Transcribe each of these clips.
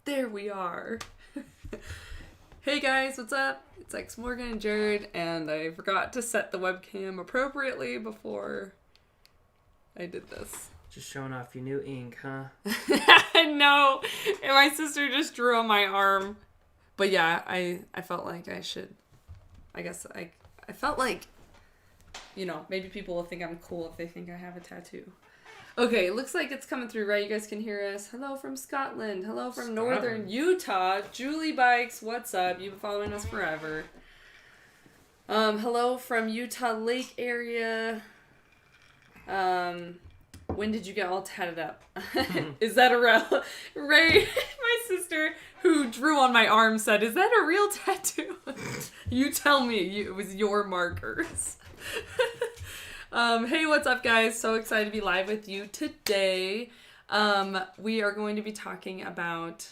There we are. Hey guys, what's up? It's ex-mormon and Jared, and I forgot to set the webcam appropriately before I did this. Just showing off your new ink, huh? I know. And my sister just drew on my arm. But yeah, I felt like I should. I guess I felt like, you know, maybe people will think I'm cool if they think I have a tattoo. Okay, it looks like it's coming through, right? You guys can hear us. Hello from Scotland. Hello from Northern Utah. Julie Bikes, what's up? You've been following us forever. Hello from Utah Lake area. When did you get all tatted up? Is that a real... Ray, my sister, who drew on my arm, said, is that a real tattoo? You tell me. It was your markers. Hey, what's up, guys? So excited to be live with you today. We are going to be talking about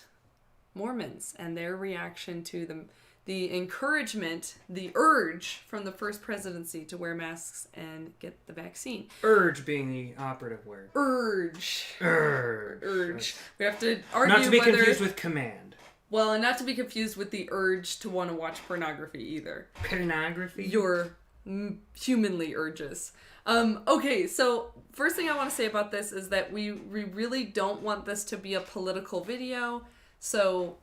Mormons and their reaction to the encouragement, the urge from the first presidency to wear masks and get the vaccine. Urge being the operative word. Urge. Urge. We have to argue not to be confused with command. Well, and not to be confused with the urge to want to watch pornography either. Pornography? Your humanly urges. Okay, so first thing I want to say about this is that we really don't want this to be a political video. So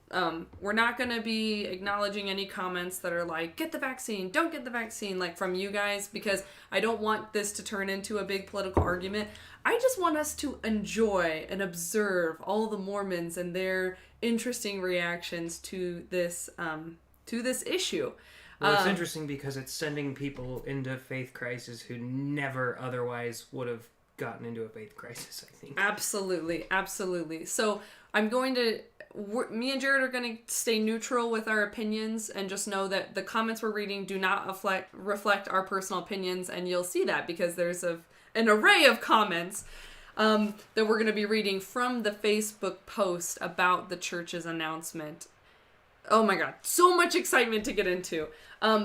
we're not going to be acknowledging any comments that are like, get the vaccine, don't get the vaccine, like from you guys, because I don't want this to turn into a big political argument. I just want us to enjoy and observe all the Mormons and their interesting reactions to this issue. Well, it's interesting because it's sending people into faith crisis who never otherwise would have gotten into a faith crisis, I think. Absolutely. So me and Jared are going to stay neutral with our opinions and just know that the comments we're reading do not reflect our personal opinions, and you'll see that because there's an array of comments that we're going to be reading from the Facebook post about the church's announcement. Oh my God, so much excitement to get into.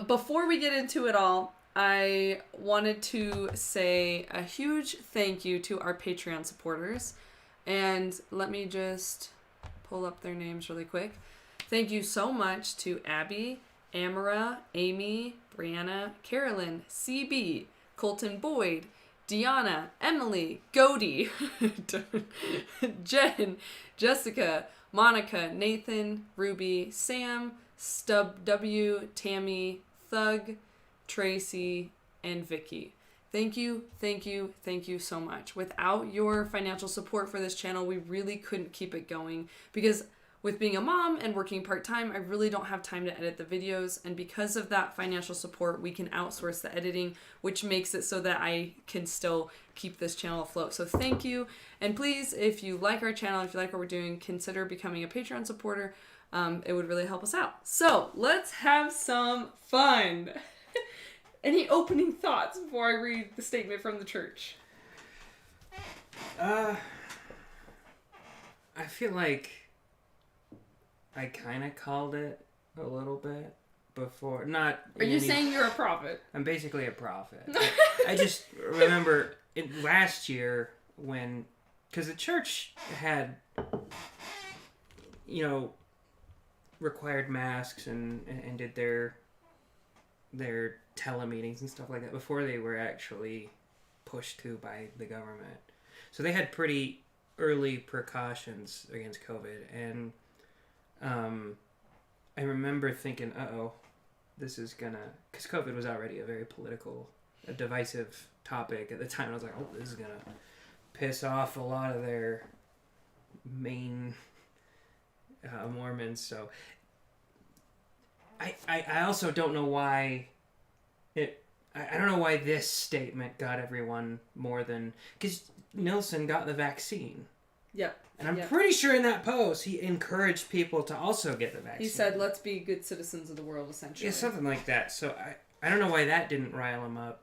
Before we get into it all, I wanted to say a huge thank you to our Patreon supporters. And let me just pull up their names really quick. Thank you so much to Abby, Amara, Amy, Brianna, Carolyn, CB, Colton Boyd, Deanna, Emily, Godie, Jen, Jessica, Monica, Nathan, Ruby, Sam, Stub W, Tammy, Thug, Tracy, and Vicky. Thank you so much. Without your financial support for this channel, we really couldn't keep it going because with being a mom and working part-time, I really don't have time to edit the videos. And because of that financial support, we can outsource the editing, which makes it so that I can still keep this channel afloat. So thank you. And please, if you like our channel, if you like what we're doing, consider becoming a Patreon supporter. It would really help us out. So let's have some fun. Any opening thoughts before I read the statement from the church? I feel like I kind of called it a little bit before. Are you saying you're a prophet? I'm basically a prophet. I just remember last year because the church had, required masks and did their telemeetings and stuff like that before they were actually pushed to by the government. So they had pretty early precautions against COVID, and I remember thinking, this is gonna... Because COVID was already a very divisive topic at the time. I was like, this is gonna piss off a lot of their main Mormons. So I also don't know why I don't know why this statement got everyone more than... Because Nelson got the vaccine. Yep. And I'm pretty sure in that post, he encouraged people to also get the vaccine. He said, let's be good citizens of the world, essentially. Yeah, something like that. So I don't know why that didn't rile him up.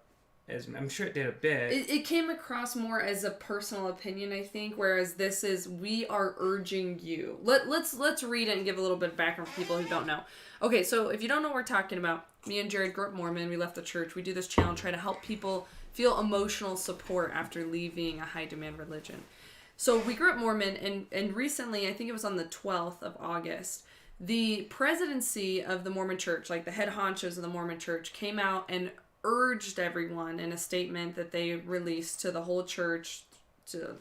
I'm sure it did a bit. It came across more as a personal opinion, I think, whereas this is, we are urging you. Let's read it and give a little bit of background for people who don't know. Okay, so if you don't know what we're talking about, me and Jared grew up Mormon. We left the church. We do this channel, try to help people feel emotional support after leaving a high-demand religion. So we grew up Mormon, and recently, I think it was on the 12th of August, the presidency of the Mormon Church, like the head honchos of the Mormon Church, came out and urged everyone in a statement that they released to the whole church, to,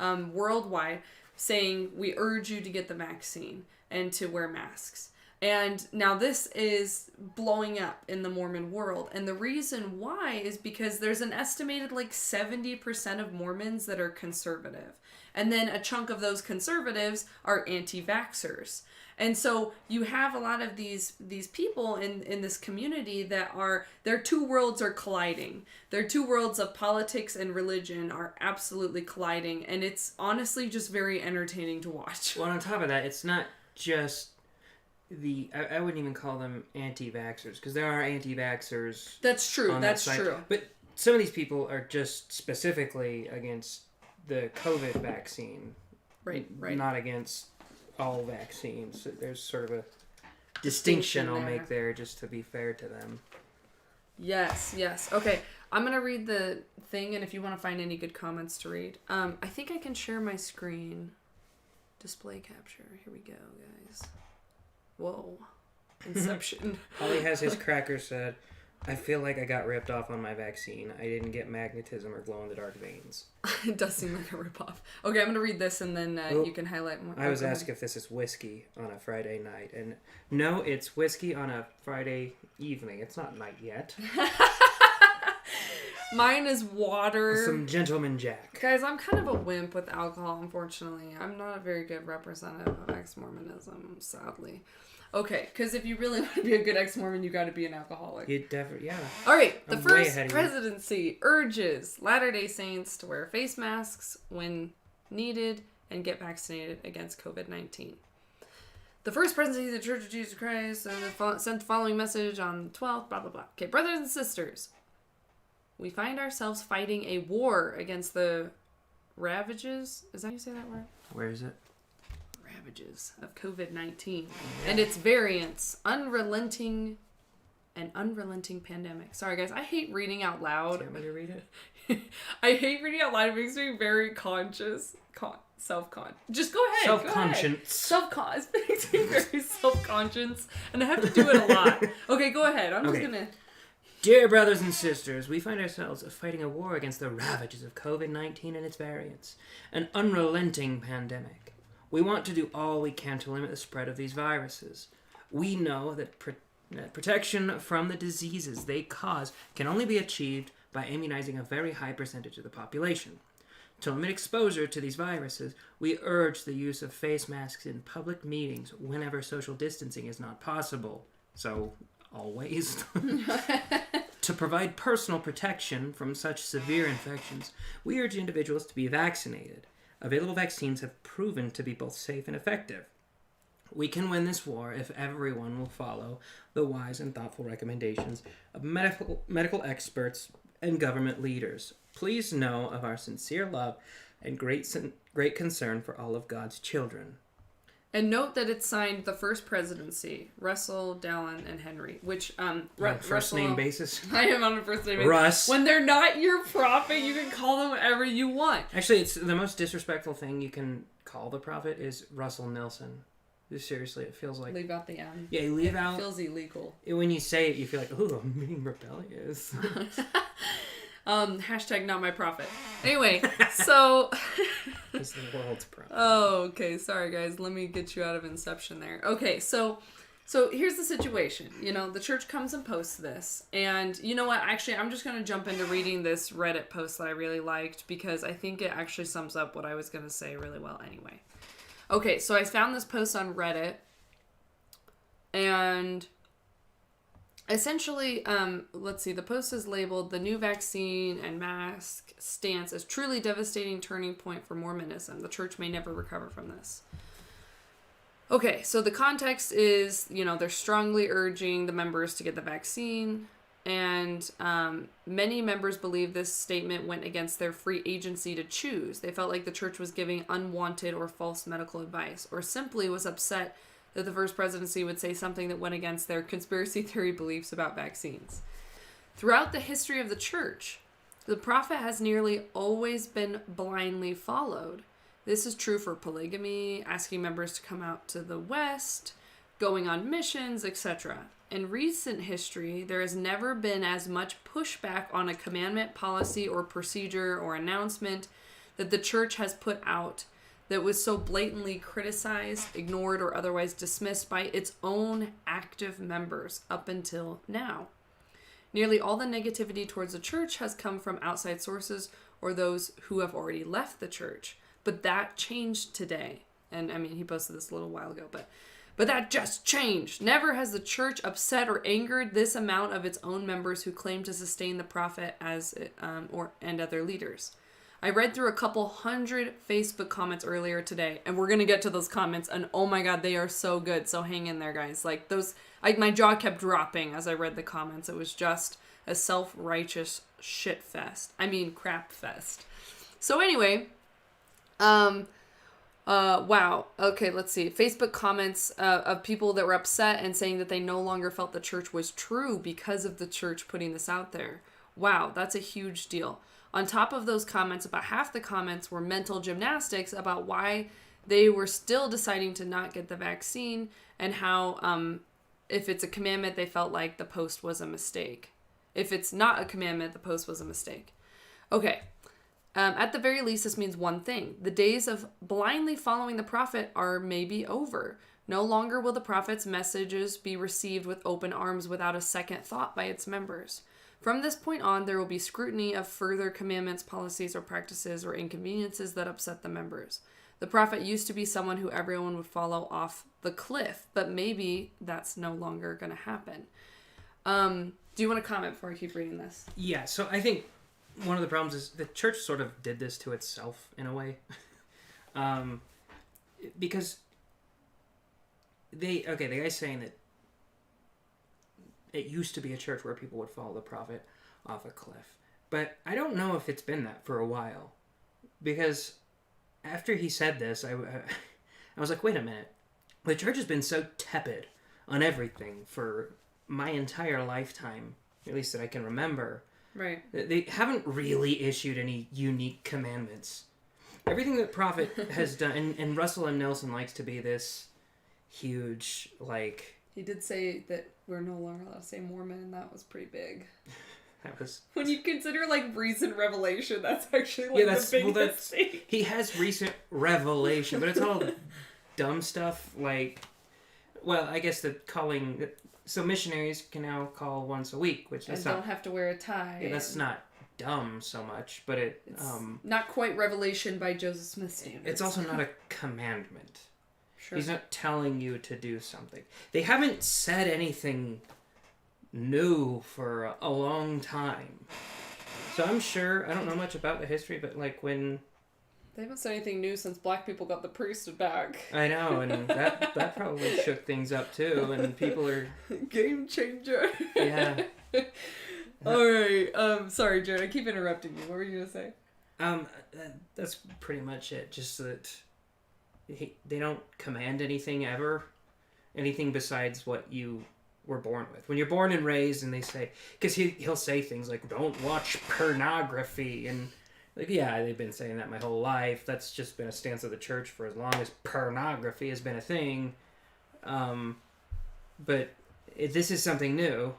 worldwide, saying, we urge you to get the vaccine and to wear masks. And now this is blowing up in the Mormon world. And the reason why is because there's an estimated 70% of Mormons that are conservative. And then a chunk of those conservatives are anti-vaxxers. And so you have a lot of these people in this community that their two worlds are colliding. Their two worlds of politics and religion are absolutely colliding. And it's honestly just very entertaining to watch. Well, on top of that, it's not just I wouldn't even call them anti-vaxxers, because there are anti-vaxxers. That's true. That's true. But some of these people are just specifically against the COVID vaccine. Right. Not against all vaccines. There's sort of a distinction I'll make there, just to be fair to them. Yes. Okay. I'm going to read the thing, and if you want to find any good comments to read. I think I can share my screen. Display capture. Here we go, guys. Whoa. Inception. Holly has his cracker said, I feel like I got ripped off on my vaccine. I didn't get magnetism or glow-in-the-dark veins. It does seem like a ripoff. Okay, I'm going to read this and then you can highlight more. I was asked if this is whiskey on a Friday night. And no, it's whiskey on a Friday evening. It's not night yet. Mine is water. Some Gentleman Jack. Guys, I'm kind of a wimp with alcohol, unfortunately. I'm not a very good representative of ex-Mormonism, sadly. Okay, because if you really want to be a good ex-Mormon, you got to be an alcoholic. You definitely, yeah. All right, the first presidency urges Latter-day Saints to wear face masks when needed and get vaccinated against COVID-19. The first presidency of the Church of Jesus Christ sent the following message on the 12th, blah, blah, blah. Okay, brothers and sisters, we find ourselves fighting a war against the ravages. Is that how you say that word? Where is it? Ravages of COVID-19 and its variants, unrelenting pandemic. Sorry, guys. I hate reading out loud. Do you want me to read it? I hate reading out loud. It makes me very conscious. Just go ahead. Self-conscious. It makes me very self-conscious. And I have to do it a lot. Okay, go ahead. I'm just going to... Dear brothers and sisters, we find ourselves fighting a war against the ravages of COVID-19 and its variants, an unrelenting pandemic. We want to do all we can to limit the spread of these viruses. We know that protection from the diseases they cause can only be achieved by immunizing a very high percentage of the population. To limit exposure to these viruses, we urge the use of face masks in public meetings whenever social distancing is not possible. So, always. To provide personal protection from such severe infections, we urge individuals to be vaccinated. Available vaccines have proven to be both safe and effective. We can win this war if everyone will follow the wise and thoughtful recommendations of medical experts and government leaders. Please know of our sincere love and great concern for all of God's children. And note that it's signed the first presidency, Russell, Dallin, and Henry, which, first Russell, name basis? I am on a first name basis. Russ. When they're not your prophet, you can call them whatever you want. Actually, it's the most disrespectful thing you can call the prophet is Russell Nelson. Seriously, it feels like... Leave out the M. Yeah, you leave out... It feels illegal. When you say it, you feel like, ooh, I'm being rebellious. Hashtag not my prophet. Anyway, so... It's the world's prophet. Oh, okay. Sorry, guys. Let me get you out of Inception there. Okay, so here's the situation. The church comes and posts this. And you know what? Actually, I'm just going to jump into reading this Reddit post that I really liked because I think it actually sums up what I was going to say really well anyway. Okay, so I found this post on Reddit. And... essentially, let's see, the post is labeled "The New Vaccine and Mask Stance is Truly Devastating Turning Point for Mormonism. The Church may never recover from this." Okay, so the context is, they're strongly urging the members to get the vaccine, and many members believe this statement went against their free agency to choose. They felt like the church was giving unwanted or false medical advice, or simply was upset that the first presidency would say something that went against their conspiracy theory beliefs about vaccines. Throughout the history of the church, The prophet has nearly always been blindly followed. This is true for polygamy, asking members to come out to the West, going on missions, etc. In recent history, there has never been as much pushback on a commandment, policy, or procedure or announcement that the church has put out that was so blatantly criticized, ignored, or otherwise dismissed by its own active members up until now. Nearly all the negativity towards the church has come from outside sources or those who have already left the church. But that changed today. And I mean, he posted this a little while ago, but that just changed. Never has the church upset or angered this amount of its own members who claim to sustain the prophet and other leaders. I read through a couple hundred Facebook comments earlier today, and we're going to get to those comments, and oh my god, they are so good. So hang in there, guys. Like those, my jaw kept dropping as I read the comments. It was just a self-righteous shit fest. I mean, crap fest. So anyway, wow. Okay, let's see. Facebook comments of people that were upset and saying that they no longer felt the church was true because of the church putting this out there. Wow, that's a huge deal. On top of those comments, about half the comments were mental gymnastics about why they were still deciding to not get the vaccine and how if it's a commandment, they felt like the post was a mistake. If it's not a commandment, the post was a mistake. Okay. At the very least, this means one thing. The days of blindly following the prophet are maybe over. No longer will the prophet's messages be received with open arms without a second thought by its members. From this point on, there will be scrutiny of further commandments, policies, or practices or inconveniences that upset the members. The prophet used to be someone who everyone would follow off the cliff, but maybe that's no longer going to happen. Do you want to comment before I keep reading this? Yeah, so I think one of the problems is the church sort of did this to itself in a way. Because the guy's saying that it used to be a church where people would follow the prophet off a cliff. But I don't know if it's been that for a while. Because after he said this, I was like, wait a minute. The church has been so tepid on everything for my entire lifetime, at least that I can remember. Right. They haven't really issued any unique commandments. Everything that prophet has done, and Russell M. Nelson likes to be this huge, like... He did say that we're no longer allowed to say Mormon, and that was pretty big. That was... When you consider, like, recent revelation, that's actually, like, the big mistake. He has recent revelation, but it's all dumb stuff, like... Well, I guess the calling... So missionaries can now call once a week, which and don't have to wear a tie. Yeah, that's not dumb so much, but it's not quite revelation by Joseph Smith standards. It's also not a commandment. Sure. He's not telling you to do something. They haven't said anything new for a long time. So I'm sure, I don't know much about the history, but like when... They haven't said anything new since black people got the priesthood back. I know, and that probably shook things up too, and people are... Game changer. Yeah. Alright, sorry Jared, I keep interrupting you. What were you going to say? That's pretty much it. Just that they don't command anything ever. Anything besides what you were born with. When you're born and raised and they say... Because he'll say things like, don't watch pornography, and... Like, yeah, they've been saying that my whole life. That's just been a stance of the church for as long as pornography has been a thing. But this is something new.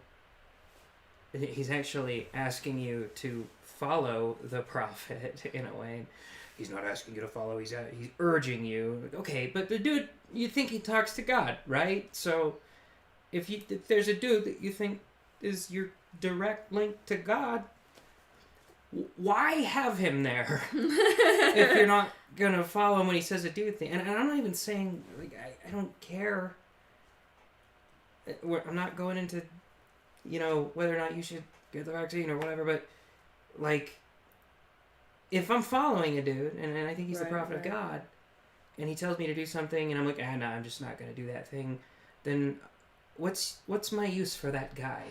He's actually asking you to follow the prophet in a way. He's not asking you to follow. He's urging you. Okay, but the dude, you think he talks to God, right? So if there's a dude that you think is your direct link to God, why have him there if you're not going to follow him when he says a dude thing? And I'm not even saying, like, I don't care. I'm not going into, whether or not you should get the vaccine or whatever, but, like, if I'm following a dude, and I think he's the prophet of God, and he tells me to do something, and I'm like, no, I'm just not going to do that thing, then what's my use for that guy?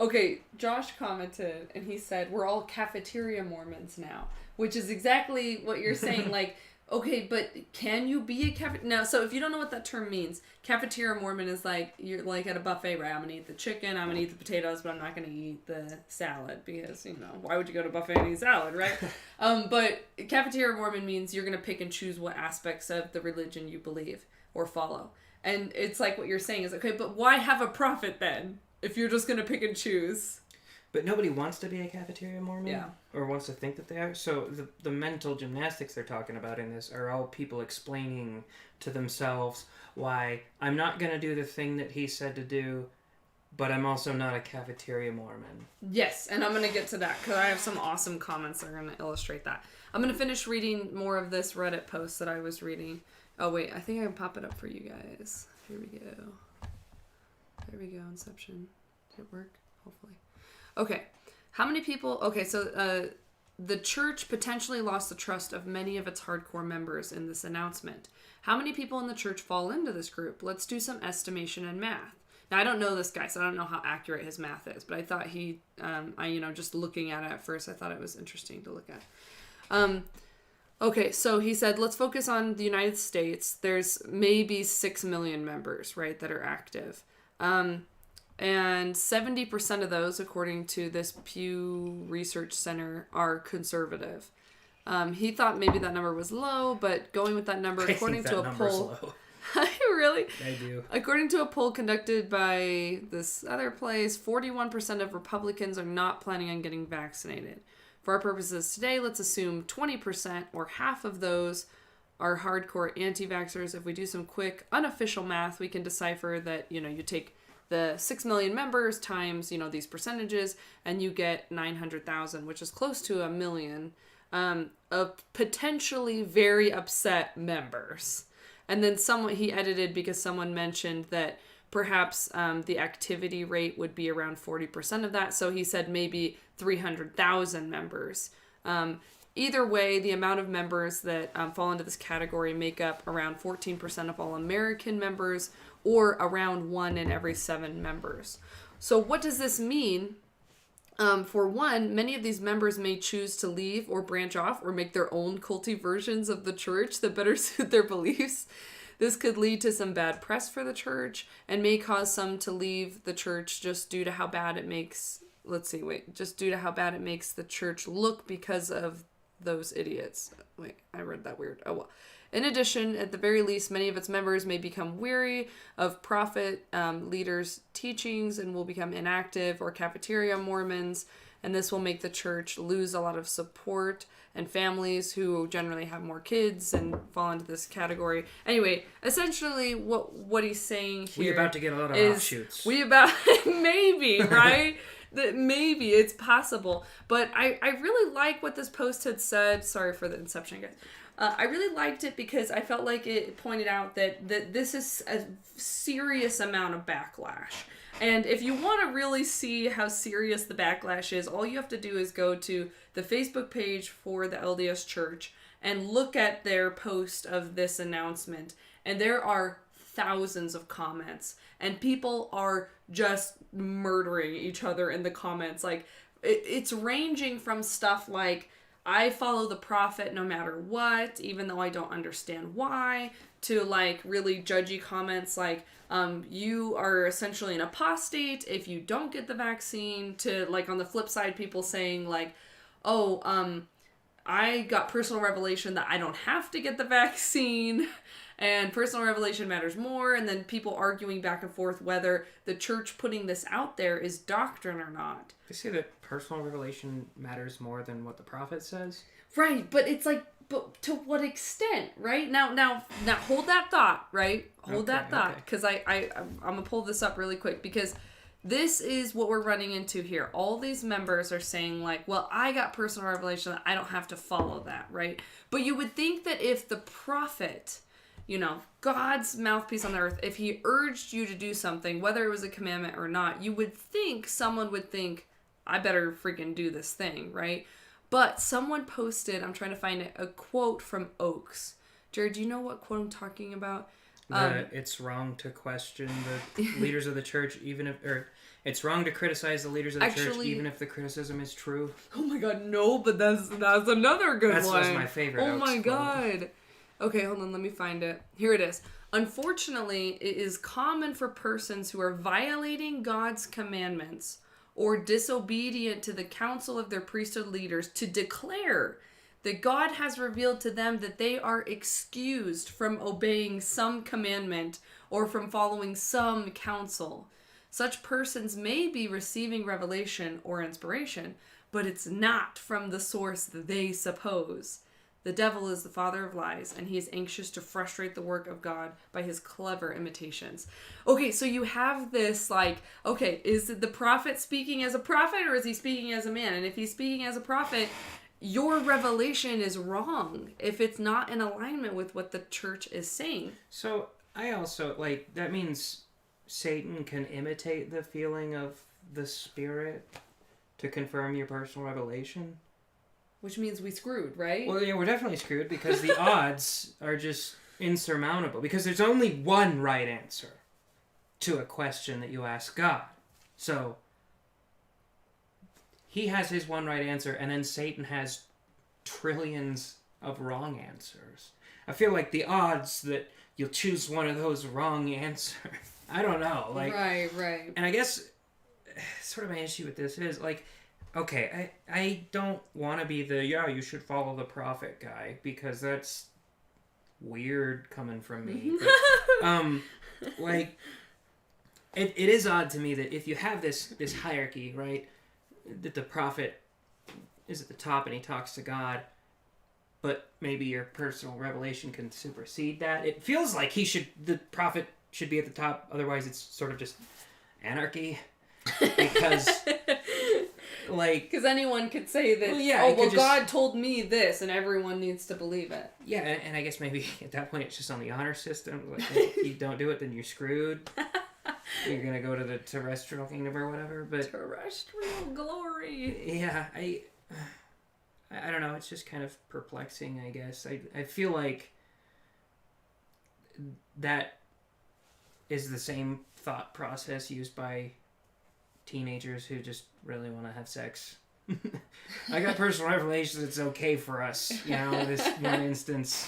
Okay, Josh commented, and he said, we're all cafeteria Mormons now, which is exactly what you're saying. Like, Okay, but can you be a cafeteria? Now, so if you don't know what that term means, cafeteria Mormon is like, you're like at a buffet, right? I'm going to eat the chicken, I'm going to eat the potatoes, but I'm not going to eat the salad because, why would you go to a buffet and eat salad, right? But cafeteria Mormon means you're going to pick and choose what aspects of the religion you believe or follow. And it's like what you're saying is, okay, but why have a prophet then if you're just going to pick and choose? But nobody wants to be a cafeteria Mormon? Yeah. Or wants to think that they are? So the mental gymnastics they're talking about in this are all people explaining to themselves why I'm not going to do the thing that he said to do, but I'm also not a cafeteria Mormon. Yes, and I'm going to get to that because I have some awesome comments that are going to illustrate that. I'm going to finish reading more of this Reddit post that I was reading. Oh, wait, I think I can pop it up for you guys. Here we go. There we go, Inception. Did it work? Hopefully. Okay, how many people... Okay, so the church potentially lost the trust of many of its hardcore members in this announcement. How many people in the church fall into this group? Let's do some estimation and math. Now, I don't know this guy, so I don't know how accurate his math is, but I thought he... just looking at it at first, I thought it was interesting to look at. Okay, so he said, let's focus on the United States. There's maybe 6 million members, right, that are active. And 70% of those, according to this Pew Research Center, are conservative. He thought maybe that number was low, but going with that number, according to a poll... Really? I do. According to a poll conducted by this other place, 41% of Republicans are not planning on getting vaccinated. For our purposes today, let's assume 20% or half of those are hardcore anti-vaxxers. If we do some quick unofficial math, we can decipher that, you take the 6 million members times, these percentages, and you get 900,000, which is close to 1 million of potentially very upset members. And then he edited because someone mentioned that perhaps the activity rate would be around 40% of that. So he said maybe 300,000 members. Either way, the amount of members that fall into this category make up around 14% of all American members, or around 1 in every 7 members. So what does this mean? For one, many of these members may choose to leave or branch off or make their own culty versions of the church that better suit their beliefs. This could lead to some bad press for the church and may cause some to leave the church just due to how bad it makes... just due to how bad it makes the church look because of those idiots. Wait, I read that weird. Oh, well. In addition, at the very least, many of its members may become weary of prophet leaders' teachings and will become inactive or cafeteria Mormons, and this will make the church lose a lot of support and families who generally have more kids and fall into this category. Anyway, essentially what he's saying here... We're about to get a lot of offshoots. Maybe, right? That maybe it's possible. But I really like what this post had said. Sorry for the inception, guys. I really liked it because I felt like it pointed out that this is a serious amount of backlash. And if you want to really see how serious the backlash is, all you have to do is go to the Facebook page for the LDS Church and look at their post of this announcement. And there are thousands of comments. And people are just murdering each other in the comments. Like, it's ranging from stuff like, I follow the prophet no matter what, even though I don't understand why, to like really judgy comments like, you are essentially an apostate if you don't get the vaccine, to like on the flip side, people saying like, I got personal revelation that I don't have to get the vaccine and personal revelation matters more. And then people arguing back and forth whether the church putting this out there is doctrine or not. They say that personal revelation matters more than what the prophet says. Right, but it's like, but to what extent, right? Now, hold that thought, right? Hold that thought, because I'm gonna pull this up really quick because this is what we're running into here. All these members are saying like, well, I got personal revelation that I don't have to follow that, right? But you would think that if the prophet, God's mouthpiece on the earth, if he urged you to do something, whether it was a commandment or not, you would think someone would think, I better freaking do this thing, right? But someone posted, I'm trying to find it, a quote from Oaks. Jared, do you know what quote I'm talking about? It's wrong to question the leaders of the church, it's wrong to criticize the leaders of the church, even if the criticism is true. Oh my God, no, but that's another good one. That's my favorite. Oh my God. Okay, hold on, let me find it. Here it is. Unfortunately, it is common for persons who are violating God's commandments or disobedient to the counsel of their priesthood leaders to declare that God has revealed to them that they are excused from obeying some commandment or from following some counsel. Such persons may be receiving revelation or inspiration, but it's not from the source that they suppose. The devil is the father of lies, and he is anxious to frustrate the work of God by his clever imitations. Okay, so you have this, like, okay, is the prophet speaking as a prophet, or is he speaking as a man? And if he's speaking as a prophet, your revelation is wrong if it's not in alignment with what the church is saying. So I also, like, that means Satan can imitate the feeling of the Spirit to confirm your personal revelation? Which means we screwed, right? Well, yeah, we're definitely screwed because the odds are just insurmountable. Because there's only one right answer to a question that you ask God. So, he has his one right answer, and then Satan has trillions of wrong answers. I feel like the odds that you'll choose one of those wrong answers, I don't know. Like, right. And I guess sort of my issue with this is, like, okay, I don't want to be the, you should follow the prophet guy, because that's weird coming from me. But, like, it is odd to me that if you have this hierarchy, right, that the prophet is at the top and he talks to God, but maybe your personal revelation can supersede that. It feels like the prophet should be at the top, otherwise it's sort of just anarchy. Because... like, because anyone could say that, God told me this, and everyone needs to believe it. Yeah, and I guess maybe at that point it's just on the honor system. Like, if you don't do it, then you're screwed. You're gonna go to the terrestrial kingdom or whatever. But terrestrial glory. Yeah, I don't know. It's just kind of perplexing, I guess. I feel like that is the same thought process used by teenagers who just really want to have sex. I got personal revelations. It's okay for us, this one instance.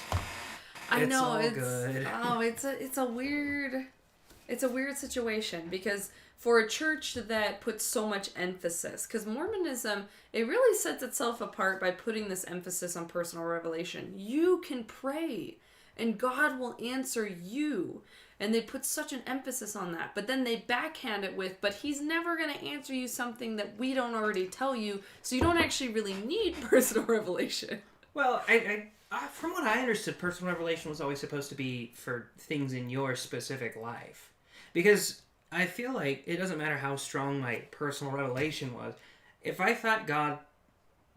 I know it's all good. Oh, it's a weird situation, because for a church that puts so much emphasis, because Mormonism, it really sets itself apart by putting this emphasis on personal revelation. You can pray and God will answer you. And they put such an emphasis on that. But then they backhand it with, but he's never going to answer you something that we don't already tell you, so you don't actually really need personal revelation. Well, I from what I understood, personal revelation was always supposed to be for things in your specific life. Because I feel like it doesn't matter how strong my personal revelation was. If I thought God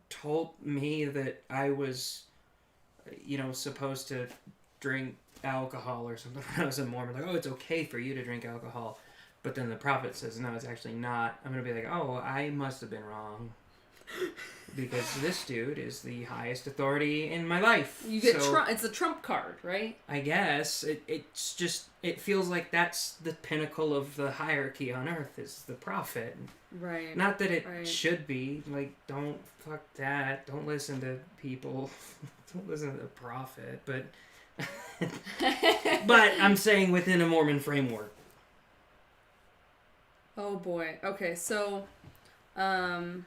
told me that I was, supposed to drink alcohol or something when I was a Mormon, like, it's okay for you to drink alcohol, but then the prophet says no, it's actually not, I'm gonna be like, I must have been wrong, because this dude is the highest authority in my life. You get it's a trump card, right? I guess it's just, it feels like that's the pinnacle of the hierarchy on earth, is the prophet. Right. Not that it should be, like, don't fuck that, don't listen to people, don't listen to the prophet, but but I'm saying within a Mormon framework. Oh boy. Okay, so Albin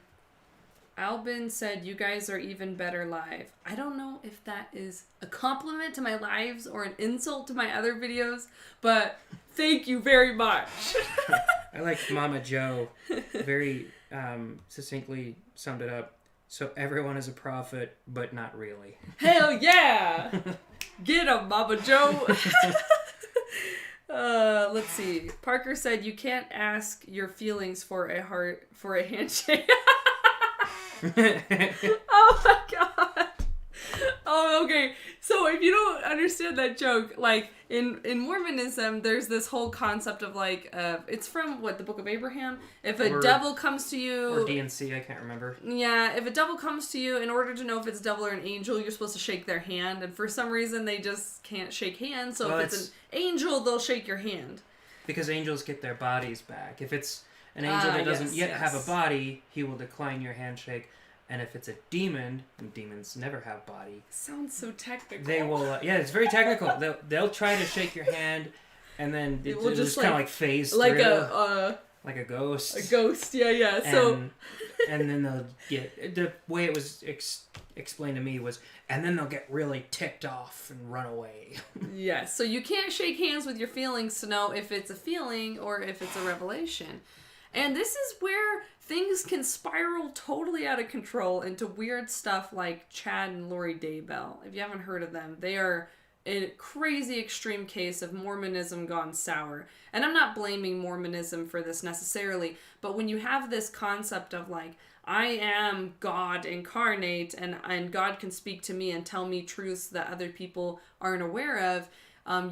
said you guys are even better live. I don't know if that is a compliment to my lives or an insult to my other videos, but thank you very much. I like Mama Joe very succinctly summed it up. So everyone is a prophet, but not really. Hell yeah! Get him, Mama Joe. Let's see. Parker said you can't ask your feelings for a handshake. Oh my god. Oh, okay. So if you don't understand that joke, like in Mormonism, there's this whole concept of like, it's from the Book of Abraham. If a devil comes to you, or DNC, I can't remember. Yeah, if a devil comes to you, in order to know if it's a devil or an angel, you're supposed to shake their hand. And for some reason, they just can't shake hands. So if it's an angel, they'll shake your hand. Because angels get their bodies back. If it's an angel that doesn't yet have a body, he will decline your handshake. And if it's a demon, and demons never have body. Sounds so technical. They will, yeah, it's very technical. They'll try to shake your hand, and then it will just kind of like phase like through. Like a ghost. A ghost, yeah. And then they'll get... The way it was explained to me was... And then they'll get really ticked off and run away. Yes, so you can't shake hands with your feelings to know if it's a feeling or if it's a revelation. And this is where things can spiral totally out of control into weird stuff like Chad and Lori Daybell. If you haven't heard of them, they are a crazy extreme case of Mormonism gone sour. And I'm not blaming Mormonism for this necessarily, but when you have this concept of like, I am God incarnate and God can speak to me and tell me truths that other people aren't aware of,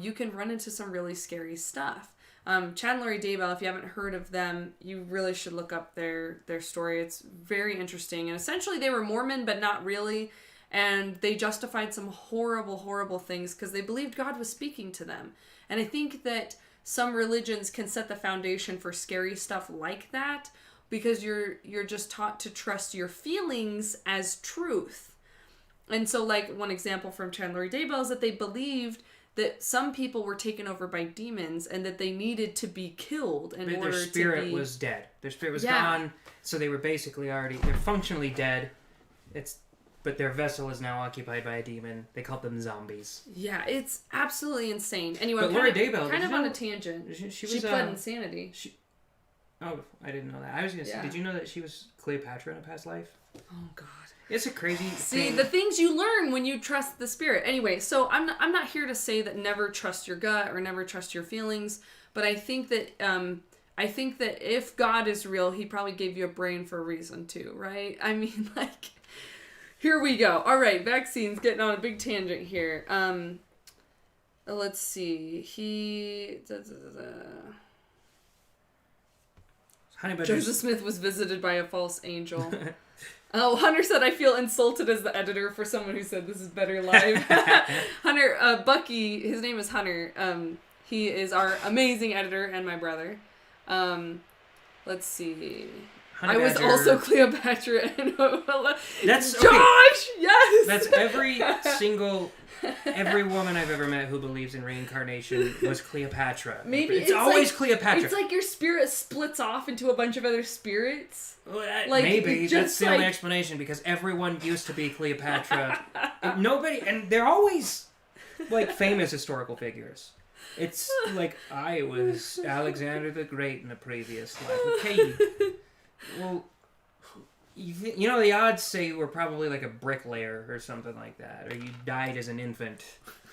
you can run into some really scary stuff. Chad and Lori Daybell, if you haven't heard of them, you really should look up their story. It's very interesting. And essentially they were Mormon, but not really. And they justified some horrible, horrible things because they believed God was speaking to them. And I think that some religions can set the foundation for scary stuff like that because you're just taught to trust your feelings as truth. And so like one example from Chad and Lori Daybell is that they believed that some people were taken over by demons and that they needed to be killed in order to be... Their spirit was dead. Their spirit was gone, so they were basically they're functionally dead. But their vessel is now occupied by a demon. They call them zombies. Yeah, it's absolutely insane. Anyway, but Lori Daybell... Kind of on a tangent. She pled insanity. Oh, I didn't know that. I was going to say, did you know that she was Cleopatra in a past life? Oh, God. It's a crazy thing. See, the things you learn when you trust the spirit. Anyway, so I'm not here to say that never trust your gut or never trust your feelings, but I think that if God is real, he probably gave you a brain for a reason too, right? I mean, like, here we go. All right, vaccines, getting on a big tangent here. Let's see. Joseph Smith was visited by a false angel. Oh, Hunter said, I feel insulted as the editor for someone who said this is better live. Hunter, Bucky, his name is Hunter. He is our amazing editor and my brother. Let's see. I was also Cleopatra and that's Josh! Okay. Yes! That's every woman I've ever met who believes in reincarnation was Cleopatra. Maybe it's always like, Cleopatra. It's like your spirit splits off into a bunch of other spirits. Well, maybe that's the only explanation because everyone used to be Cleopatra. And they're always like famous historical figures. It's like I was Alexander the Great in a previous life. Okay, well, you know the odds say you were probably like a bricklayer or something like that, or you died as an infant.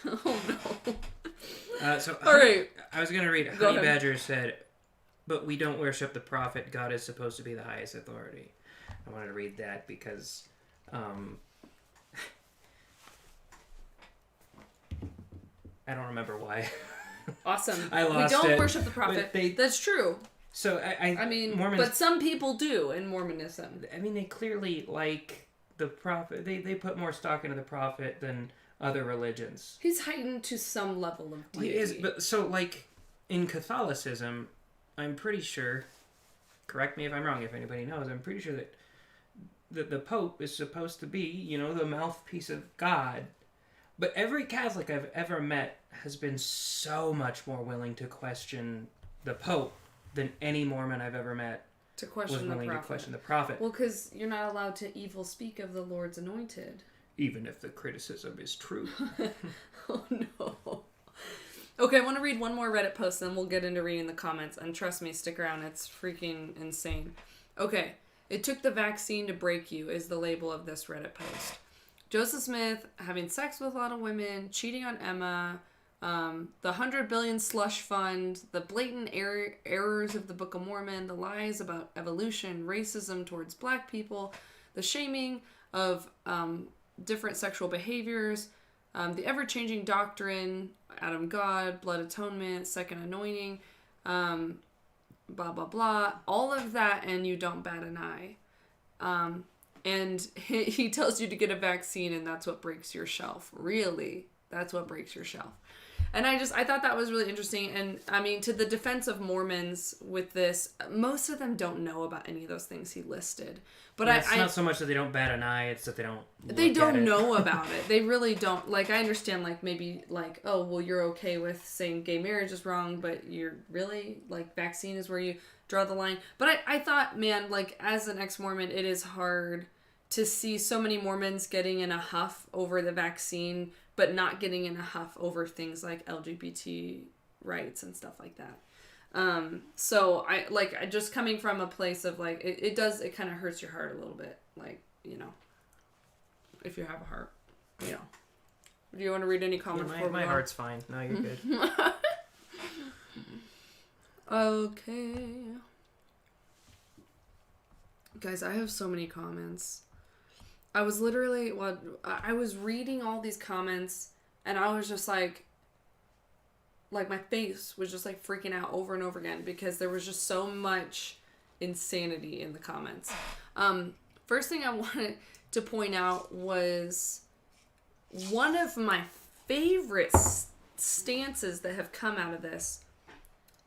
Oh no. All right. I was gonna read. Honey Badger said, "But we don't worship the prophet. God is supposed to be the highest authority." I wanted to read that because, I don't remember why. Awesome. I lost We don't worship the prophet. That's true. So I mean, Mormons, but some people do in Mormonism. I mean, they clearly like the prophet. They put more stock into the prophet than other religions. He's heightened to some level of deity. He is, but so like in Catholicism, I'm pretty sure. Correct me if I'm wrong. If anybody knows, I'm pretty sure that the Pope is supposed to be, the mouthpiece of God. But every Catholic I've ever met has been so much more willing to question the Pope than any Mormon I've ever met to question the prophet. Well, because you're not allowed to evil speak of the Lord's anointed. Even if the criticism is true. Oh, no. Okay, I want to read one more Reddit post, then we'll get into reading the comments. And trust me, stick around. It's freaking insane. Okay. It took the vaccine to break you is the label of this Reddit post. Joseph Smith having sex with a lot of women, cheating on Emma, the 100 billion slush fund, the blatant errors of the Book of Mormon, the lies about evolution, racism towards black people, the shaming of different sexual behaviors, the ever-changing doctrine, Adam God, blood atonement, second anointing, blah, blah, blah, all of that, and you don't bat an eye. And he tells you to get a vaccine, and that's what breaks your shelf. Really, that's what breaks your shelf. And I thought that was really interesting. And I mean, to the defense of Mormons with this, most of them don't know about any of those things he listed. But it's not so much that they don't bat an eye, it's that they don't know about it. They really don't. Like, I understand, like, maybe, like, oh, well, you're okay with saying gay marriage is wrong, but you're really, like, vaccine is where you draw the line. But I thought, man, like, as an ex-Mormon, it is hard to see so many Mormons getting in a huff over the vaccine, but not getting in a huff over things like LGBT rights and stuff like that. So I like just coming from a place of like it kind of hurts your heart a little bit, like, you know, if you have a heart, you know. Do you want to read any comments? Yeah, my heart's fine. No, you're good. Okay, guys, I have so many comments. I was literally I was reading all these comments and I was just like my face was just like freaking out over and over again because there was just so much insanity in the comments. First thing I wanted to point out was one of my favorite stances that have come out of this,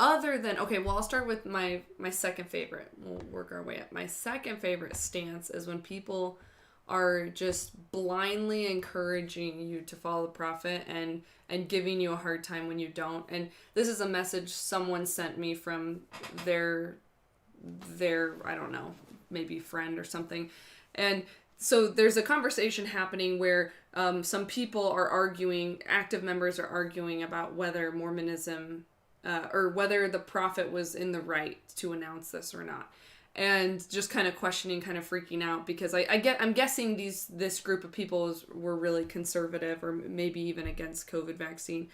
other than, okay, well, I'll start with my second favorite. We'll work our way up. My second favorite stance is when people are just blindly encouraging you to follow the prophet and giving you a hard time when you don't. And this is a message someone sent me from their I don't know, maybe friend or something. And so there's a conversation happening where some people are arguing, active members are arguing about whether Mormonism or whether the prophet was in the right to announce this or not. And just kind of questioning, kind of freaking out because I'm guessing this group of people were really conservative or maybe even against COVID vaccine.